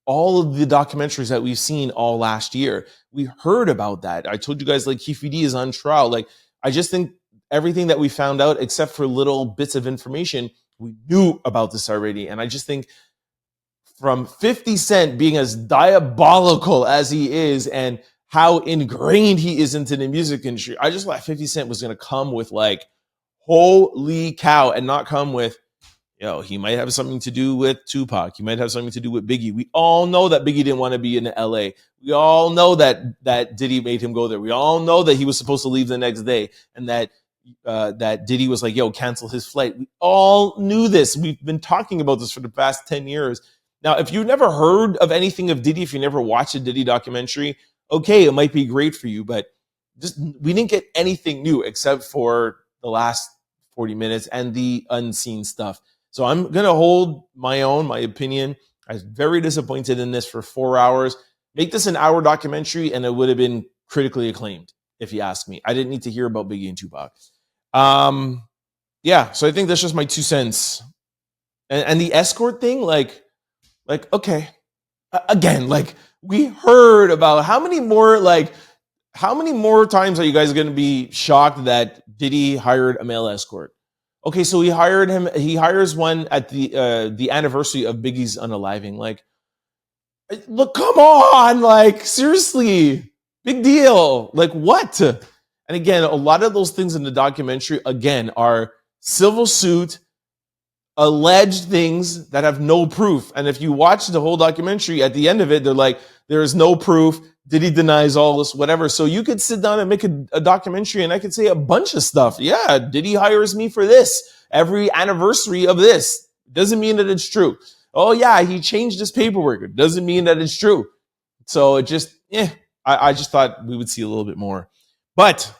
all of the documentaries that we've seen all last year. We heard about that. I told you guys, like, Keefe D is on trial. Like, I just think everything that we found out, except for little bits of information, we knew about this already. And I just think from 50 Cent being as diabolical as he is and how ingrained he is into the music industry, I just thought 50 Cent was going to come with like, holy cow, and not come with, he might have something to do with Tupac. He might have something to do with Biggie. We all know that Biggie didn't want to be in LA. We all know that Diddy made him go there. We all know that he was supposed to leave the next day and that Diddy was like, cancel his flight. We all knew this. We've been talking about this for the past 10 years. Now, if you've never heard of anything of Diddy, if you never watched a Diddy documentary, okay, it might be great for you, but we didn't get anything new except for the last 40 minutes and the unseen stuff. So I'm going to hold my opinion. I was very disappointed in this for 4 hours. Make this an hour documentary and it would have been critically acclaimed, if you ask me. I didn't need to hear about Biggie and Tupac. So I think that's just my 2 cents. And the escort thing, like, okay. Again, like, we heard about how many more times are you guys going to be shocked that Diddy hired a male escort? Okay, so he hires one at the anniversary of Biggie's unaliving. Like, look, come on, like, seriously, big deal. Like, what? And again, a lot of those things in the documentary, again, are civil suit, alleged things that have no proof. And if you watch the whole documentary, at the end of it, they're like, there is no proof. Diddy denies all this, whatever. So you could sit down and make a documentary and I could say a bunch of stuff. Yeah, Diddy hires me for this. Every anniversary of this. Doesn't mean that it's true. Oh yeah, he changed his paperwork. It doesn't mean that it's true. So it just, I just thought we would see a little bit more. But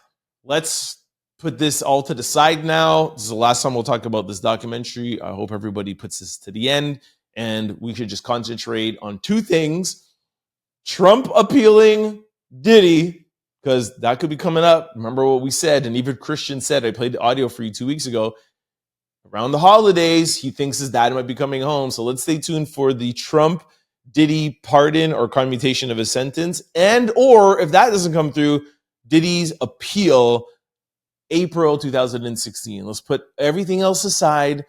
let's put this all to the side now. This is the last time we'll talk about this documentary. I hope everybody puts this to the end and we should just concentrate on 2 things. Trump appealing Diddy, because that could be coming up. Remember what we said, and even Christian said, I played the audio for you 2 weeks ago. Around the holidays, he thinks his dad might be coming home. So let's stay tuned for the Trump Diddy pardon or commutation of his sentence. And or if that doesn't come through, Diddy's appeal, April 2016. Let's put everything else aside.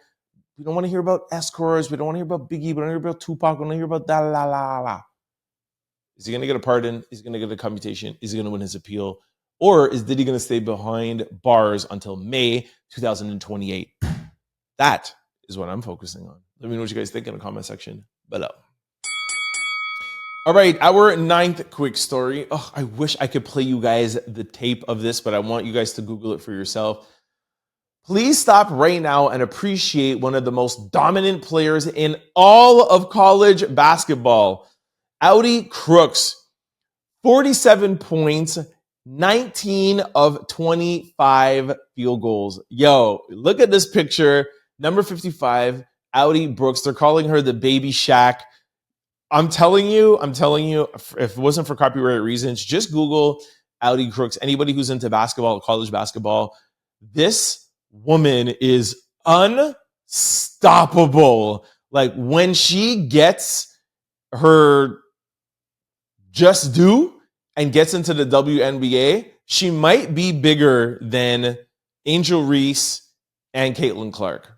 We don't want to hear about escorts. We don't want to hear about Biggie. We don't want to hear about Tupac. We don't want to hear about da-la-la-la. Is he going to get a pardon? Is he going to get a commutation? Is he going to win his appeal? Or is Diddy going to stay behind bars until May 2028? That is what I'm focusing on. Let me know what you guys think in the comment section below. All right, our 9th quick story. Oh, I wish I could play you guys the tape of this, but I want you guys to Google it for yourself. Please stop right now and appreciate one of the most dominant players in all of college basketball. Audi Crooks, 47 points, 19 of 25 field goals. Yo, look at this picture. Number 55, Audi Brooks. They're calling her the baby Shaq. I'm telling you, if it wasn't for copyright reasons, just Google Audi Crooks. Anybody who's into basketball, college basketball, this woman is unstoppable. Like, when she gets her just due and gets into the WNBA, she might be bigger than Angel Reese and Caitlin Clark.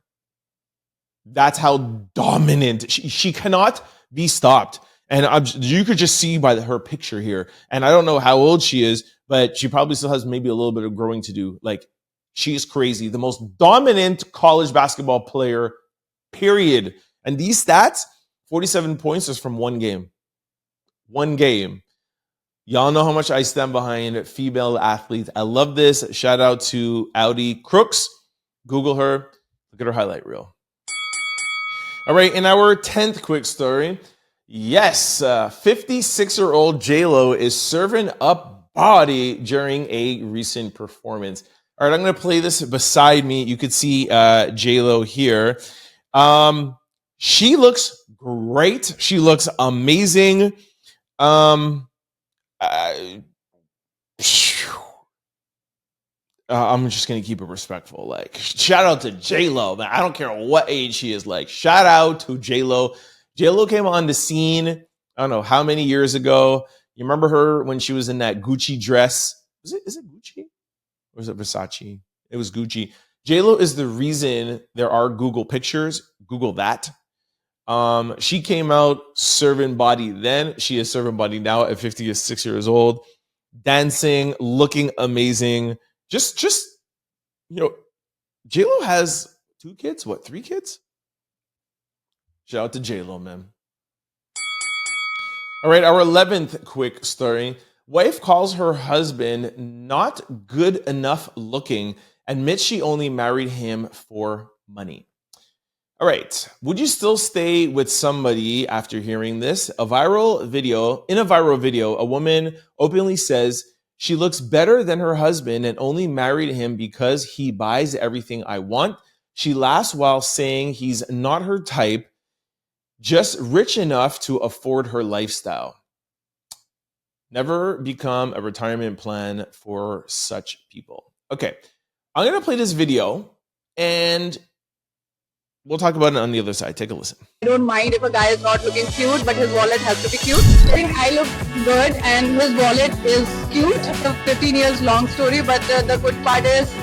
That's how dominant she cannot be stopped. And you could just see by her picture here. And I don't know how old she is, but she probably still has maybe a little bit of growing to do. Like, she is crazy. The most dominant college basketball player, period. And these stats, 47 points is from one game. One game. Y'all know how much I stand behind female athletes. I love this. Shout out to Audi Crooks. Google her. Look at her highlight reel. All right, in our 10th quick story, yes, 56-year-old J-Lo is serving up body during a recent performance. All right, I'm going to play this beside me. You could see J-Lo here. She looks great. She looks amazing. I'm just gonna keep it respectful. Like, shout out to J-Lo, man. I don't care what age she is. Like, shout out to J-Lo. J-Lo came on the scene, I don't know how many years ago. You remember her when she was in that Gucci dress? Is it Gucci? Or was it Versace? It was Gucci. J-Lo is the reason there are Google pictures. Google that. She came out serving body then. She is serving body now at 56 years old. Dancing, looking amazing. Just J-Lo has 2 kids? What, 3 kids? Shout out to J-Lo, man. All right, our 11th quick story. Wife calls her husband not good enough looking, admits she only married him for money. All right, would you still stay with somebody after hearing this? In a viral video, a woman openly says she looks better than her husband and only married him because he buys everything I want. She laughs while saying he's not her type, just rich enough to afford her lifestyle. Never become a retirement plan for such people. Okay, I'm going to play this video and we'll talk about it on the other side. Take a listen. I don't mind if a guy is not looking cute, but his wallet has to be cute. I think I look good and his wallet is cute. It's a 15 years long story, but the good part is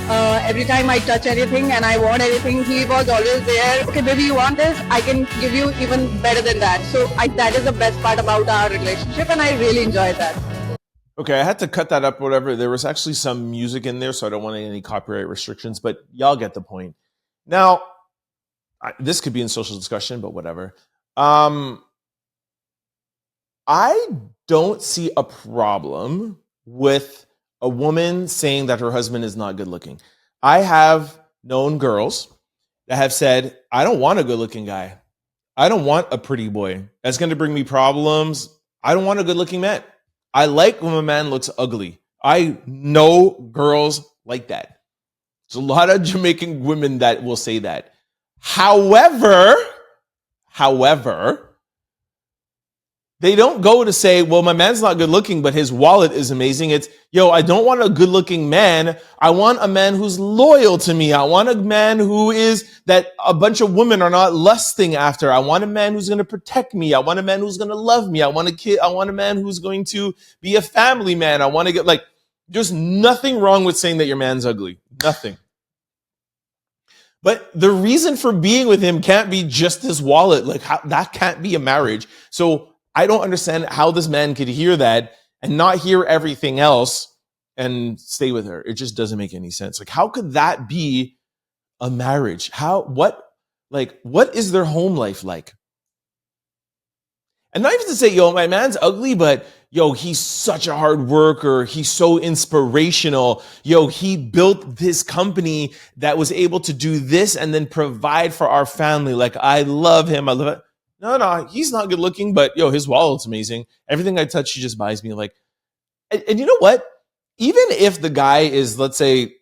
every time I touch anything and I want anything, he was always there. Okay, baby, you want this? I can give you even better than that. So that is the best part about our relationship, and I really enjoy that. Okay, I had to cut that up, whatever. There was actually some music in there, so I don't want any copyright restrictions, but y'all get the point. Now, this could be in social discussion, but whatever. I don't see a problem with a woman saying that her husband is not good looking. I have known girls that have said, I don't want a good looking guy. I don't want a pretty boy. That's going to bring me problems. I don't want a good looking man. I like when a man looks ugly. I know girls like that. There's a lot of Jamaican women that will say that. However, they don't go to say, well, my man's not good looking, but his wallet is amazing. It's, I don't want a good looking man. I want a man who's loyal to me. I want a man who is that a bunch of women are not lusting after. I want a man who's going to protect me. I want a man who's going to love me. I want a man who's going to be a family man. I want to get there's nothing wrong with saying that your man's ugly. Nothing. But the reason for being with him can't be just his wallet. That can't be a marriage. So I don't understand how this man could hear that and not hear everything else and stay with her. It just doesn't make any sense. How could that be a marriage? What is their home life like? And not even to say, my man's ugly, but he's such a hard worker. He's so inspirational. He built this company that was able to do this and then provide for our family. I love him. I love it. No, he's not good looking, but his wallet's amazing. Everything I touch, he just buys me. And you know what? Even if the guy is, let's say,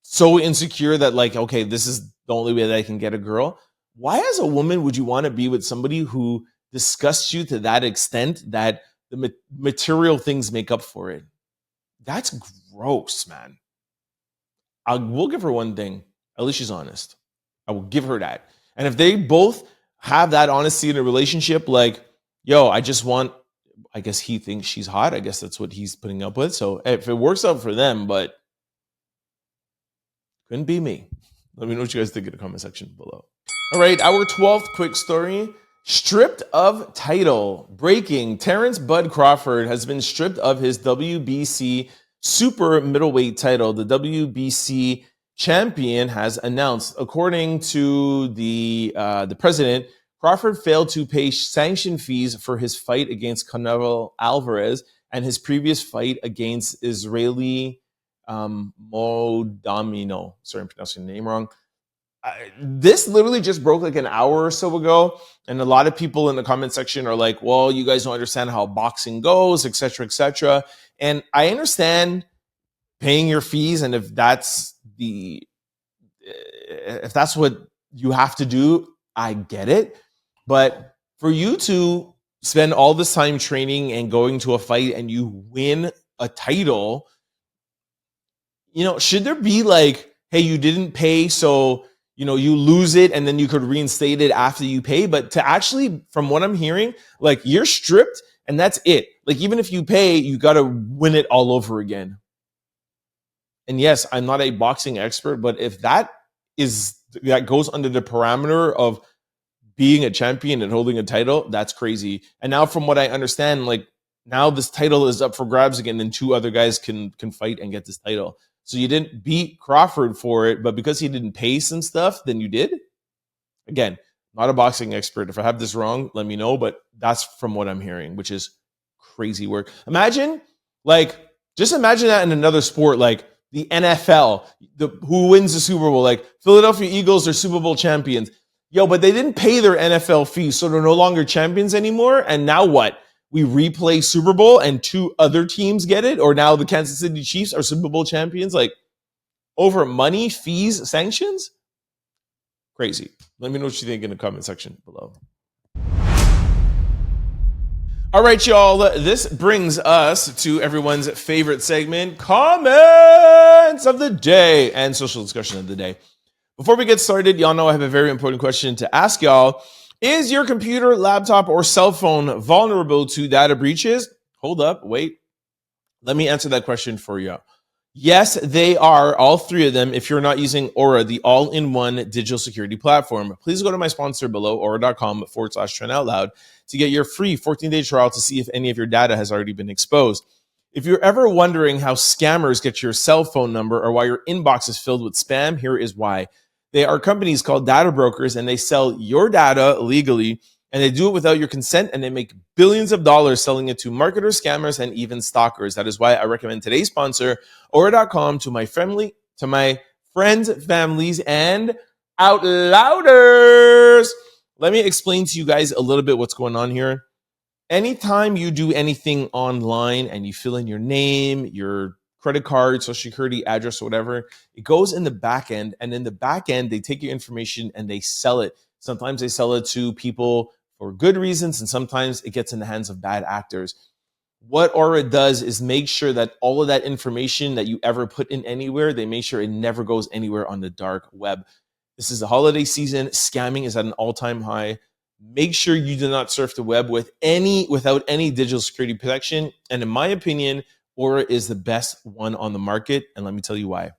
so insecure that okay, this is the only way that I can get a girl. Why as a woman would you want to be with somebody who disgusts you to that extent that the material things make up for it? That's gross, man. I will give her one thing. At least she's honest. I will give her that. And if they both have that honesty in a relationship, I guess he thinks she's hot. I guess that's what he's putting up with. So if it works out for them, but couldn't be me. Let me know what you guys think in the comment section below. All right, our 12th quick story. Stripped of title. Breaking. Terence Bud Crawford has been stripped of his WBC super middleweight title. The WBC champion has announced, according to the president, Crawford failed to pay sanction fees for his fight against Canelo Alvarez and his previous fight against Israeli Modamino. Sorry, I'm pronouncing the name wrong. This literally just broke an hour or so ago, and a lot of people in the comment section are like, well, you guys don't understand how boxing goes, etc., etc. And I understand paying your fees, and if that's what you have to do, I get it. But for you to spend all this time training and going to a fight and you win a title, should there be hey, you didn't pay, so you lose it and then you could reinstate it after you pay? But to actually, from what I'm hearing, you're stripped and that's it. Even if you pay, you got to win it all over again. And yes, I'm not a boxing expert, but if that goes under the parameter of being a champion and holding a title, that's crazy. And now from what I understand, like now this title is up for grabs again and 2 other guys can fight and get this title. So you didn't beat Crawford for it, but because he didn't pay some stuff, then you did? Again, not a boxing expert. If I have this wrong, let me know, but that's from what I'm hearing, which is crazy work. Just imagine that in another sport, like the NFL, who wins the Super Bowl, like Philadelphia Eagles are Super Bowl champions. Yo, but they didn't pay their NFL fees, so they're no longer champions anymore. And now what? We replay Super Bowl and 2 other teams get it? Or now the Kansas City Chiefs are Super Bowl champions? Like, over money, fees, sanctions? Crazy. Let me know what you think in the comment section below. All right, y'all. This brings us to everyone's favorite segment, comments of the day and social discussion of the day. Before we get started, y'all know I have a very important question to ask y'all. Is your computer, laptop, or cell phone vulnerable to data breaches? Hold up, wait. Let me answer that question for you. Yes, they are, all 3 of them, if you're not using Aura, the all-in-one digital security platform. Please go to my sponsor below, aura.com/trendoutloud, to get your free 14-day trial to see if any of your data has already been exposed. If you're ever wondering how scammers get your cell phone number or why your inbox is filled with spam, here is why. They are companies called data brokers, and they sell your data legally, and they do it without your consent, and they make billions of dollars selling it to marketers, scammers, and even stalkers. That is why I recommend today's sponsor, Aura.com, to my friends, families, and out louders. Let me explain to you guys a little bit what's going on here. Anytime you do anything online and you fill in your name, your credit card, social security, address, or whatever, it goes in the back end. And in the back end, they take your information and they sell it. Sometimes they sell it to people for good reasons, and sometimes it gets in the hands of bad actors. What Aura does is make sure that all of that information that you ever put in anywhere, they make sure it never goes anywhere on the dark web. This is the holiday season. Scamming is at an all-time high. Make sure you do not surf the web without any digital security protection. And in my opinion, Aura is the best one on the market, and let me tell you why.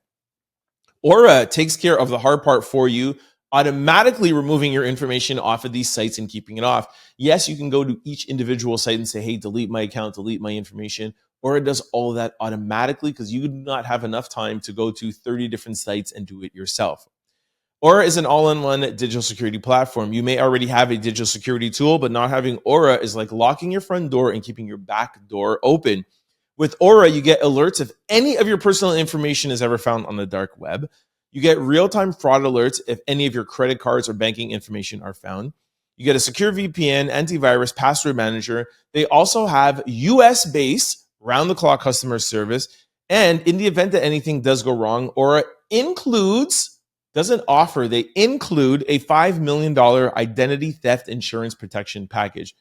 Aura takes care of the hard part for you, automatically removing your information off of these sites and keeping it off. Yes, you can go to each individual site and say, hey, delete my account, delete my information. Aura does all of that automatically because you do not have enough time to go to 30 different sites and do it yourself. Aura is an all-in-one digital security platform. You may already have a digital security tool, but not having Aura is like locking your front door and keeping your back door open. With Aura, you get alerts if any of your personal information is ever found on the dark web. You get real-time fraud alerts if any of your credit cards or banking information are found. You get a secure VPN, antivirus, password manager. They also have US-based, round-the-clock customer service. And in the event that anything does go wrong, Aura they include a $5 million identity theft insurance protection package.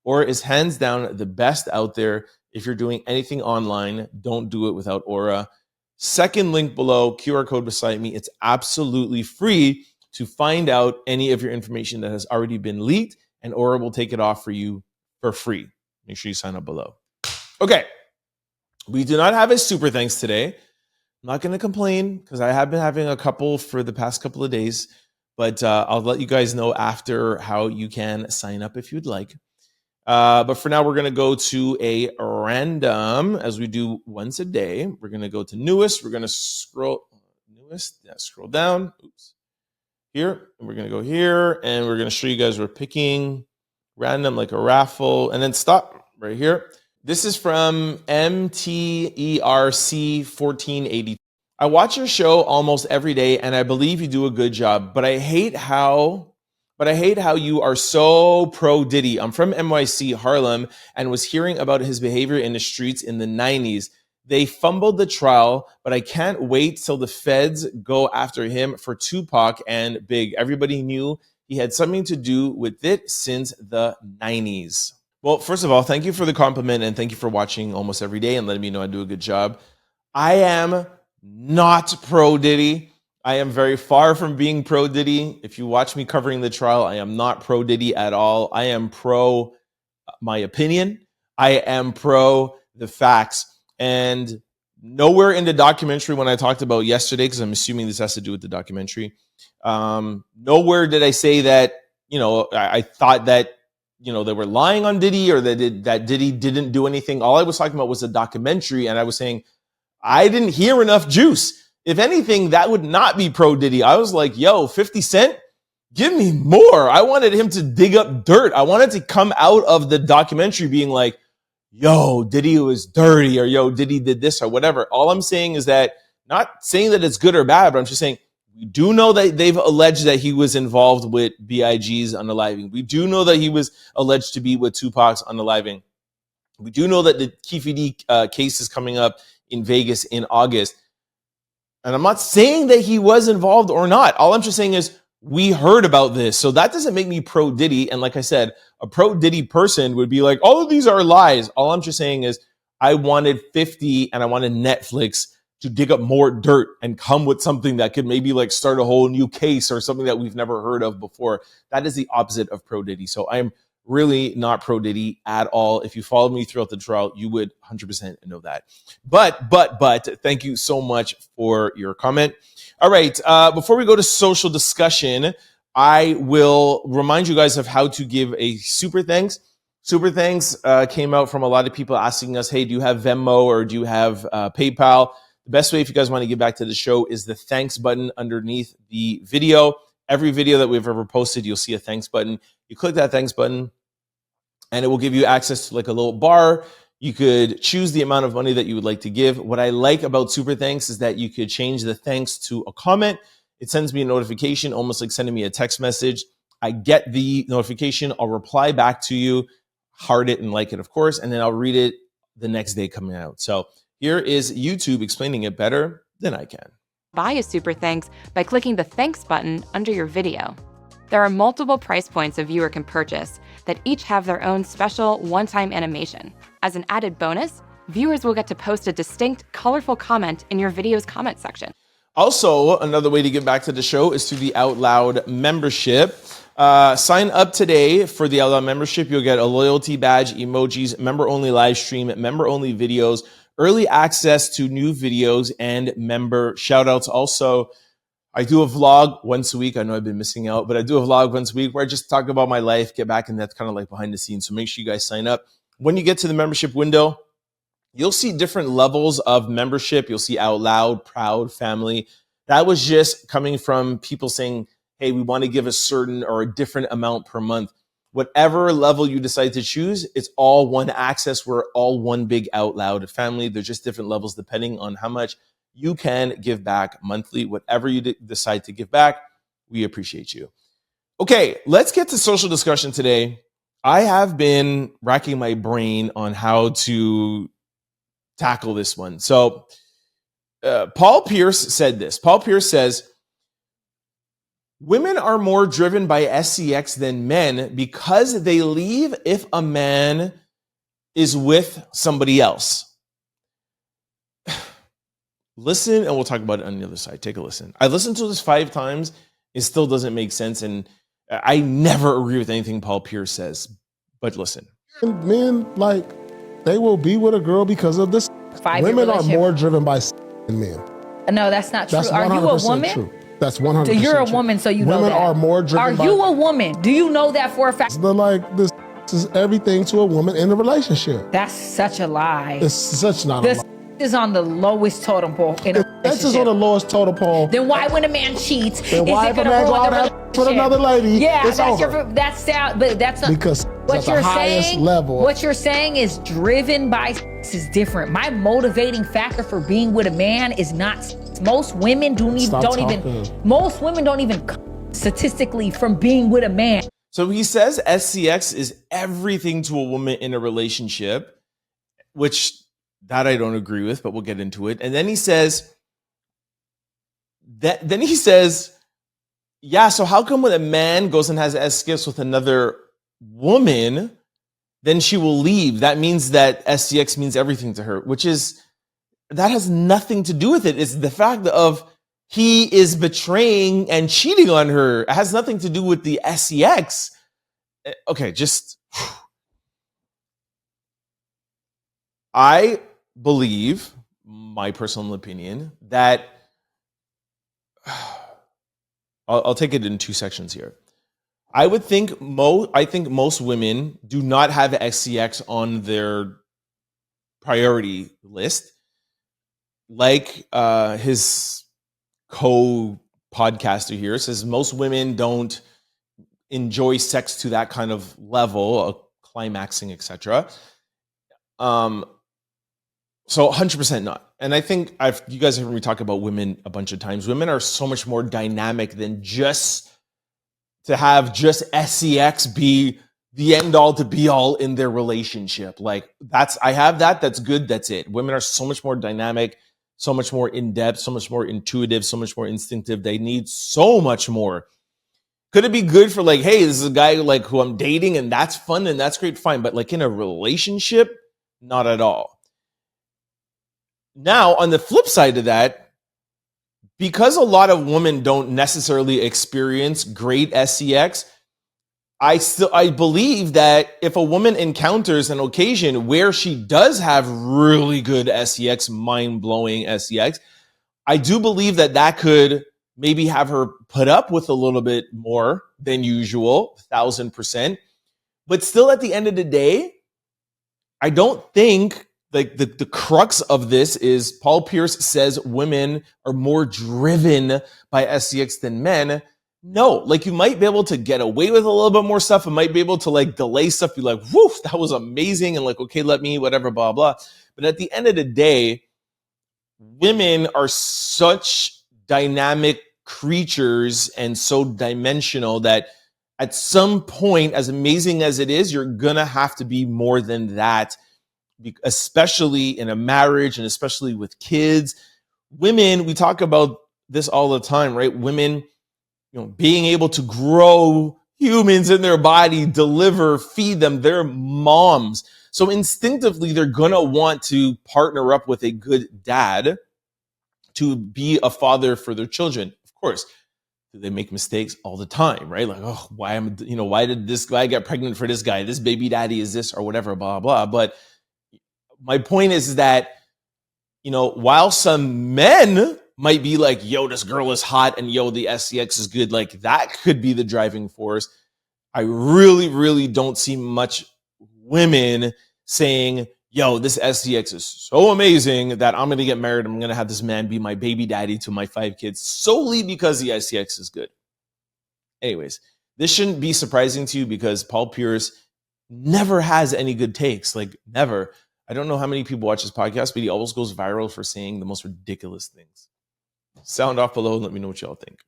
Aura is hands down the best out there. If you're doing anything online, don't do it without Aura. Second link below, QR code beside me. It's absolutely free to find out any of your information that has already been leaked, and Aura will take it off for you for free. Make sure you sign up below. Okay, we do not have a super thanks today. I'm not going to complain because I have been having a couple for the past couple of days, but I'll let you guys know after how you can sign up if you'd like. But for now, we're going to go to a random, as we do once a day. We're going to go to newest. We're going to scroll down. Oops. Here. And we're going to go here. And we're going to show you guys we're picking random like a raffle. And then stop right here. This is from MTERC 1480. I watch your show almost every day, and I believe you do a good job. But I hate how you are so pro Diddy. I'm from NYC, Harlem, and was hearing about his behavior in the streets in the 90s. They fumbled the trial, but I can't wait till the feds go after him for Tupac and Big. Everybody knew he had something to do with it since the 90s. Well, first of all, thank you for the compliment, and thank you for watching almost every day and letting me know I do a good job. I am not pro Diddy. I am very far from being pro Diddy. If you watch me covering the trial, I am not pro Diddy at all. I am pro my opinion. I am pro the facts. And nowhere in the documentary when I talked about yesterday, because I'm assuming this has to do with the documentary. Nowhere did I say that, I thought that, they were lying on Diddy or that Diddy didn't do anything. All I was talking about was a documentary, and I was saying I didn't hear enough juice. If anything, that would not be pro Diddy. I was like, yo, 50 Cent, give me more. I wanted him to dig up dirt. I wanted to come out of the documentary being like, yo, Diddy was dirty, or yo, Diddy did this or whatever. All I'm saying is that, not saying that it's good or bad, but I'm just saying we do know that they've alleged that he was involved with B.I.G's unaliving. We do know that he was alleged to be with Tupac's unaliving. We do know that the Keefe D case is coming up in Vegas in August. And I'm not saying that he was involved or not. All I'm just saying is we heard about this. So that doesn't make me pro Diddy. And like I said, a pro Diddy person would be like, all of these are lies. All I'm just saying is I wanted 50 and I wanted Netflix to dig up more dirt and come with something that could maybe like start a whole new case or something that we've never heard of before. That is the opposite of pro Diddy. So I'm really not pro Diddy at all. If you followed me throughout the trial, you would 100% know that. But thank you so much for your comment. All right. Before we go to social discussion, I will remind you guys of how to give a super thanks. Super thanks came out from a lot of people asking us, hey, do you have Venmo or do you have PayPal? The best way if you guys want to give back to the show is the thanks button underneath the video. Every video that we've ever posted, you'll see a thanks button. You click that thanks button and it will give you access to like a little bar. You could choose the amount of money that you would like to give. What I like about super thanks is that you could change the thanks to a comment. It sends me a notification, almost like sending me a text message. I get the notification. I'll reply back to you, heart it and like it, of course, and then I'll read it the next day coming out. So here is YouTube explaining it better than I can. Buy a super thanks by clicking the thanks button under your video. There are multiple price points a viewer can purchase that each have their own special one-time animation. As an added bonus, viewers will get to post a distinct, colorful comment in your video's comment section. Also, another way to get back to the show is through the Out Loud membership. Sign up today for the Out Loud membership. You'll get a loyalty badge, emojis, member-only live stream, member-only videos, early access to new videos, and member shout-outs. Also, I do a vlog once a week. I know I've been missing out, but I do a vlog once a week where I just talk about my life, get back, and that's kind of like behind the scenes. So make sure you guys sign up. When you get to the membership window, you'll see different levels of membership. You'll see Out Loud, Proud, Family. That was just coming from people saying, hey, we want to give a certain or a different amount per month. Whatever level you decide to choose, it's all one access. We're all one big Out Loud family. They're just different levels depending on how much you can give back monthly. Whatever you decide to give back, we appreciate you. Okay, let's get to social discussion today. I have been racking my brain on how to tackle this one. So Paul Pierce said this. Paul Pierce says, women are more driven by SCX than men because they leave if a man is with somebody else. Listen, and we'll talk about it on the other side. Take a listen. I listened to this 5 times. It still doesn't make sense. And I never agree with anything Paul Pierce says. But listen. Men, like, they will be with a girl because of this. Women are more driven by than men. No, that's not true. That's Are you a woman? true. That's 100% So you're a true. woman, so you know that. Women are more driven by... Are you a woman? Do you know that for a fact? This is everything to a woman in a relationship. That's such a lie. It's such not a lie. Is on the lowest totem pole in a relationship. This is on the lowest totem pole. Then why, when a man cheats, then why if a man go out with another lady? Yeah, it's that's over. That's not, because what at you're the highest saying. Level. What you're saying is driven by is different. My motivating factor for being with a man is not. Most women don't even statistically from being with a man. So he says SCX is everything to a woman in a relationship, which that I don't agree with, but we'll get into it. And then he says yeah, so how come when a man goes and has SCX with another woman, then she will leave? That means that SCX means everything to her, that has nothing to do with it. It's the fact of he is betraying and cheating on her. It has nothing to do with the SCX. Okay, I believe my personal opinion, that I'll take it in two sections here. I think most women do not have SCX on their priority list, like his co-podcaster here says. Most women don't enjoy sex to that kind of level, climaxing, etc. So 100% not. And I think you guys have heard me talk about women a bunch of times. Women are so much more dynamic than just to have just SCX be the end all to be all in their relationship. Like I have that, that's good, that's it. Women are so much more dynamic, so much more in depth, so much more intuitive, so much more instinctive. They need so much more. Could it be good for like, hey, this is a guy like who I'm dating and that's fun and that's great, fine. But like in a relationship, not at all. Now, on the flip side of that, because a lot of women don't necessarily experience great SCX, I believe that if a woman encounters an occasion where she does have really good SCX, mind-blowing SCX, I do believe that could maybe have her put up with a little bit more than usual, 1,000%. But still, at the end of the day, I don't think like the crux of this is Paul Pierce says women are more driven by SCX than men. No, like you might be able to get away with a little bit more stuff and might be able to like delay stuff, be like, woof, that was amazing. And like, okay, let me, whatever, blah, blah. But at the end of the day, women are such dynamic creatures and so dimensional that at some point, as amazing as it is, you're going to have to be more than that, especially in a marriage and especially with kids. Women, we talk about this all the time, right? Women, being able to grow humans in their body, deliver, feed them, they're moms. So instinctively, they're going to want to partner up with a good dad to be a father for their children. Of course, they make mistakes all the time, right? Like, oh, why did this guy get pregnant for this guy? This baby daddy is this or whatever, blah, blah. But my point is that, while some men might be like, yo, this girl is hot and yo, the SCX is good, like that could be the driving force. I really, really don't see much women saying, yo, this SCX is so amazing that I'm going to get married. I'm going to have this man be my baby daddy to my 5 kids solely because the SCX is good. Anyways, this shouldn't be surprising to you because Paul Pierce never has any good takes, like never. I don't know how many people watch this podcast, but he always goes viral for saying the most ridiculous things. Sound off below and let me know what y'all think.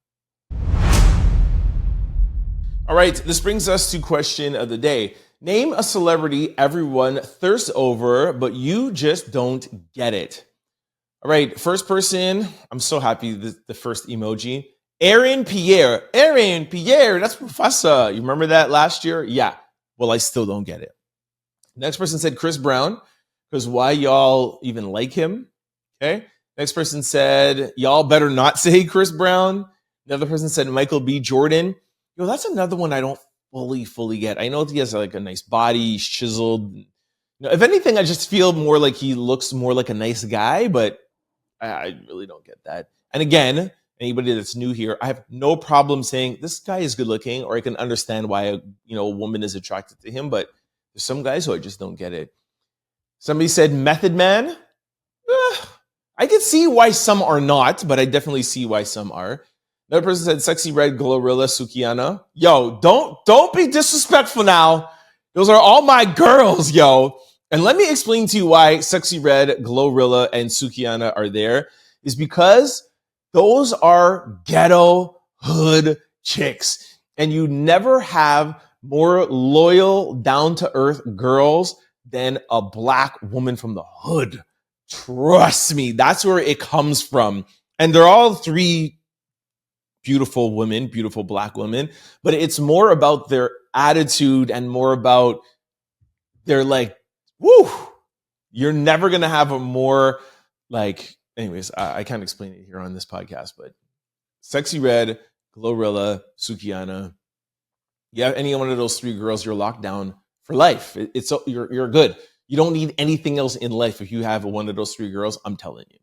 All right, this brings us to question of the day. Name a celebrity everyone thirsts over, but you just don't get it. All right, first person, I'm so happy the first emoji. Aaron Pierre, that's Professor. You remember that last year? Yeah, well, I still don't get it. Next person said Chris Brown, because why y'all even like him? Okay. Next person said, y'all better not say Chris Brown. Another person said Michael B. Jordan. That's another one I don't fully get. I know he has like a nice body, he's chiseled. If anything, I just feel more like he looks more like a nice guy, but I really don't get that. And again, anybody that's new here, I have no problem saying this guy is good looking, or I can understand why a woman is attracted to him, but there's some guys who I just don't get it. Somebody said Method Man. I can see why some are not, but I definitely see why some are. Another person said Sexy Red Glorilla Sukiana. Yo, don't be disrespectful now. Those are all my girls, yo. And let me explain to you why Sexy Red, Glorilla, and Sukiana are there. Is because those are ghetto hood chicks. And you never have more loyal, down-to-earth girls than a black woman from the hood. Trust me, that's where it comes from. And they're all 3 beautiful women, beautiful black women, but it's more about their attitude and more about their like, woo, you're never going to have a more like, anyways, I can't explain it here on this podcast, but Sexy Red, Glorilla, Sukiana, yeah, any one of those 3 girls, you're locked down for life. You're good. You don't need anything else in life if you have one of those 3 girls, I'm telling you.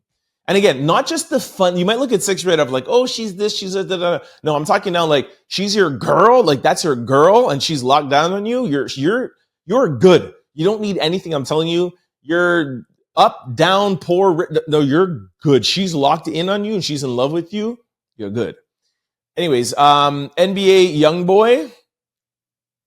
And again, not just the fun. You might look at Sexy Red of like, oh, she's this, she's that. No, I'm talking now like she's your girl, like that's her girl, and she's locked down on you. You're good. You don't need anything. I'm telling you, you're up, down, poor. No, you're good. She's locked in on you and she's in love with you. You're good. Anyways, NBA Youngboy.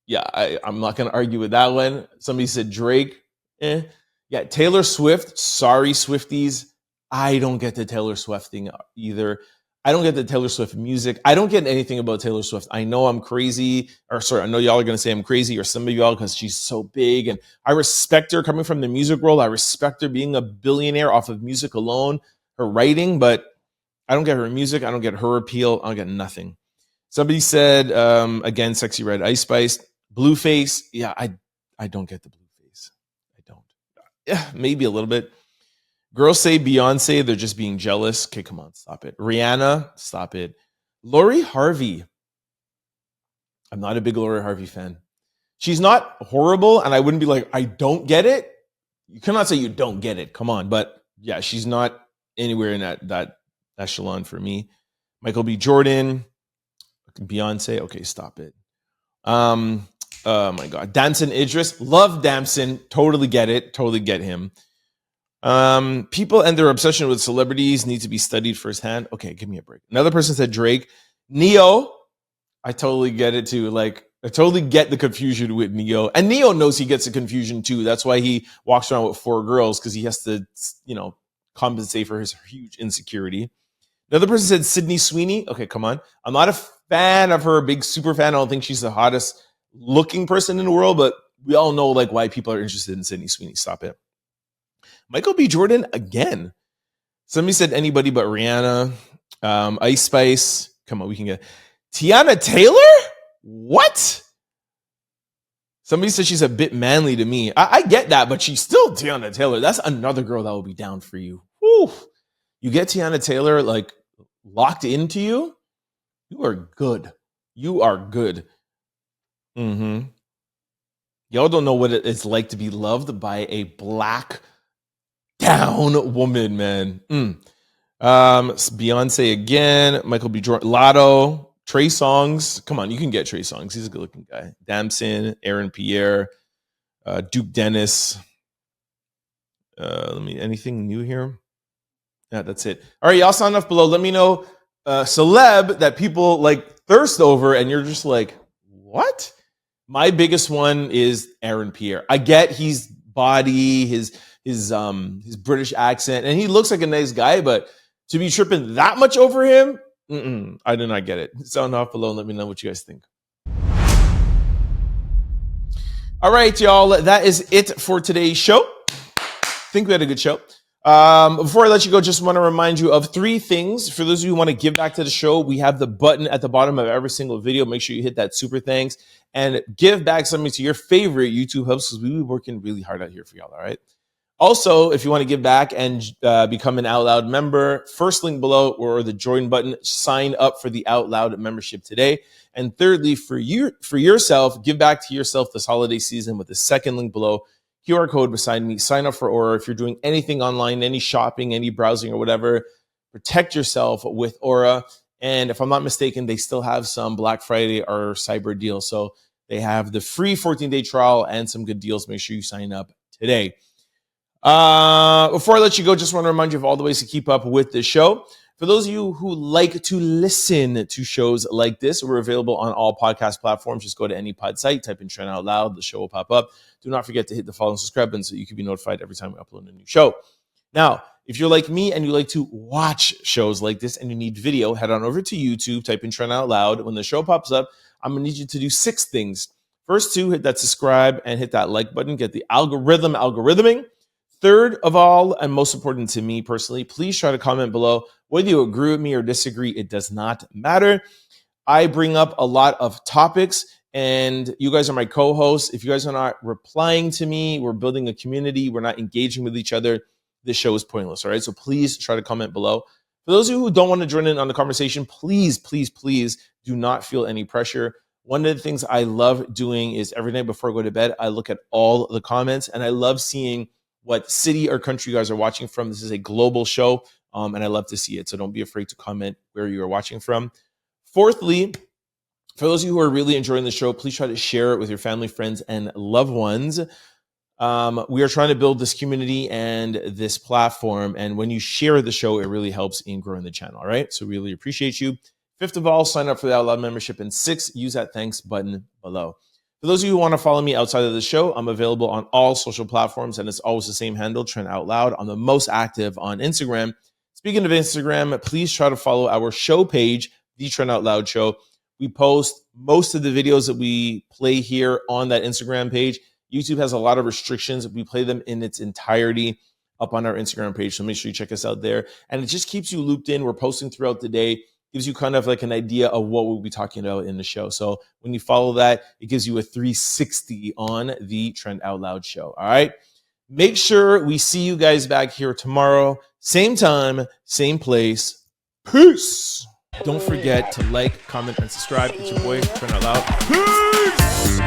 Yeah, I'm not gonna argue with that one. Somebody said Drake. Yeah, Taylor Swift. Sorry, Swifties. I don't get the Taylor Swift thing either. I don't get the Taylor Swift music. I don't get anything about Taylor Swift. I know I'm crazy, or sorry, I know y'all are going to say I'm crazy, or some of y'all, because she's so big. And I respect her coming from the music world. I respect her being a billionaire off of music alone, her writing, but I don't get her music. I don't get her appeal. I don't get nothing. Somebody said, again, Sexy Red Ice Spice. Blueface. Yeah, I don't get the Blueface. I don't. Yeah, maybe a little bit. Girls say Beyonce, they're just being jealous. Okay, come on, stop it. Rihanna, stop it. Lori Harvey. I'm not a big Lori Harvey fan. She's not horrible, and I wouldn't be like, I don't get it. You cannot say you don't get it. Come on. But yeah, she's not anywhere in that echelon for me. Michael B. Jordan. Beyonce. Okay, stop it. Oh my God. Damson Idris. Love Damson. Totally get it. Totally get him. People and their obsession with celebrities need to be studied firsthand. Okay, give me a break. Another person said Drake. Neo, I totally get it too. Like, I totally get the confusion with Neo. And Neo knows he gets the confusion too. That's why he walks around with 4 girls, because he has to, compensate for his huge insecurity. Another person said Sydney Sweeney. Okay, come on. I'm not a fan of her, a big super fan. I don't think she's the hottest looking person in the world, but we all know like why people are interested in Sydney Sweeney. Stop it. Michael B. Jordan, again. Somebody said anybody but Rihanna. Ice Spice. Come on, we can get Tiana Taylor? What? Somebody said she's a bit manly to me. I get that, but she's still Tiana Taylor. That's another girl that will be down for you. Whew. You get Tiana Taylor like locked into you, you are good. You are good. Y'all don't know what it's like to be loved by a black down woman, man. Beyonce again, Michael B. Jordan, Lotto, Trey Songz. Come on, you can get Trey Songz. He's a good looking guy. Damson, Aaron Pierre, Duke Dennis. Anything new here? Yeah, that's it. All right, y'all sign off below. Let me know celeb that people like thirst over, and you're just like, what? My biggest one is Aaron Pierre. I get he's body, his British accent, and he looks like a nice guy, but to be tripping that much over him, I do not get it. Sound off below and let me know what you guys think. All right, y'all, that is it for today's show. I think we had a good show. Before I let you go, just want to remind you of 3 things. For those of you who want to give back to the show, we have the button at the bottom of every single video. Make sure you hit that super thanks and give back something to your favorite YouTube hosts, because we'll be working really hard out here for y'all, all right? Also, if you want to give back and become an Out Loud member, first link below or the join button, sign up for the Out Loud membership today. And thirdly, for yourself, give back to yourself this holiday season with the second link below. QR code beside me, sign up for Aura. If you're doing anything online, any shopping, any browsing or whatever, protect yourself with Aura. And if I'm not mistaken, they still have some Black Friday or Cyber deals. So they have the free 14-day trial and some good deals. Make sure you sign up today. Before I let you go, just want to remind you of all the ways to keep up with the show. For those of you who like to listen to shows like this, we're available on all podcast platforms. Just go to any pod site, type in Trend Out Loud, the show will pop up. Do not forget to hit the follow and subscribe button so you can be notified every time we upload a new show. Now, if you're like me and you like to watch shows like this and you need video, head on over to YouTube, type in Trend Out Loud. When the show pops up, I'm going to need you to do 6 things. First 2, hit that subscribe and hit that like button. Get the algorithming. Third of all, and most important to me personally, please try to comment below. Whether you agree with me or disagree, it does not matter. I bring up a lot of topics, and you guys are my co-hosts. If you guys are not replying to me, we're building a community, we're not engaging with each other, this show is pointless, all right? So please try to comment below. For those of you who don't want to join in on the conversation, please do not feel any pressure. One of the things I love doing is every night before I go to bed, I look at all the comments, and I love seeing what city or country you guys are watching from. This is a global show, and I love to see it. So don't be afraid to comment where you are watching from. Fourthly, for those of you who are really enjoying the show, please try to share it with your family, friends, and loved ones. We are trying to build this community and this platform. And when you share the show, it really helps in growing the channel. All right. So we really appreciate you. Fifth of all, sign up for the Out Loud membership. And 6, use that thanks button below. For those of you who want to follow me outside of the show, I'm available on all social platforms, and it's always the same handle, Trend Out Loud. I'm the most active on Instagram. Speaking of Instagram, please try to follow our show page, The Trend Out Loud Show. We post most of the videos that we play here on that Instagram page. YouTube has a lot of restrictions. We play them in its entirety up on our Instagram page, so make sure you check us out there. And it just keeps you looped in. We're posting throughout the day. Gives you kind of like an idea of what we'll be talking about in the show. So when you follow that, it gives you a 360 on the Trend Out Loud show. All right. Make sure we see you guys back here tomorrow. Same time, same place. Peace. Don't forget to like, comment, and subscribe. It's your boy, Trend Out Loud. Peace.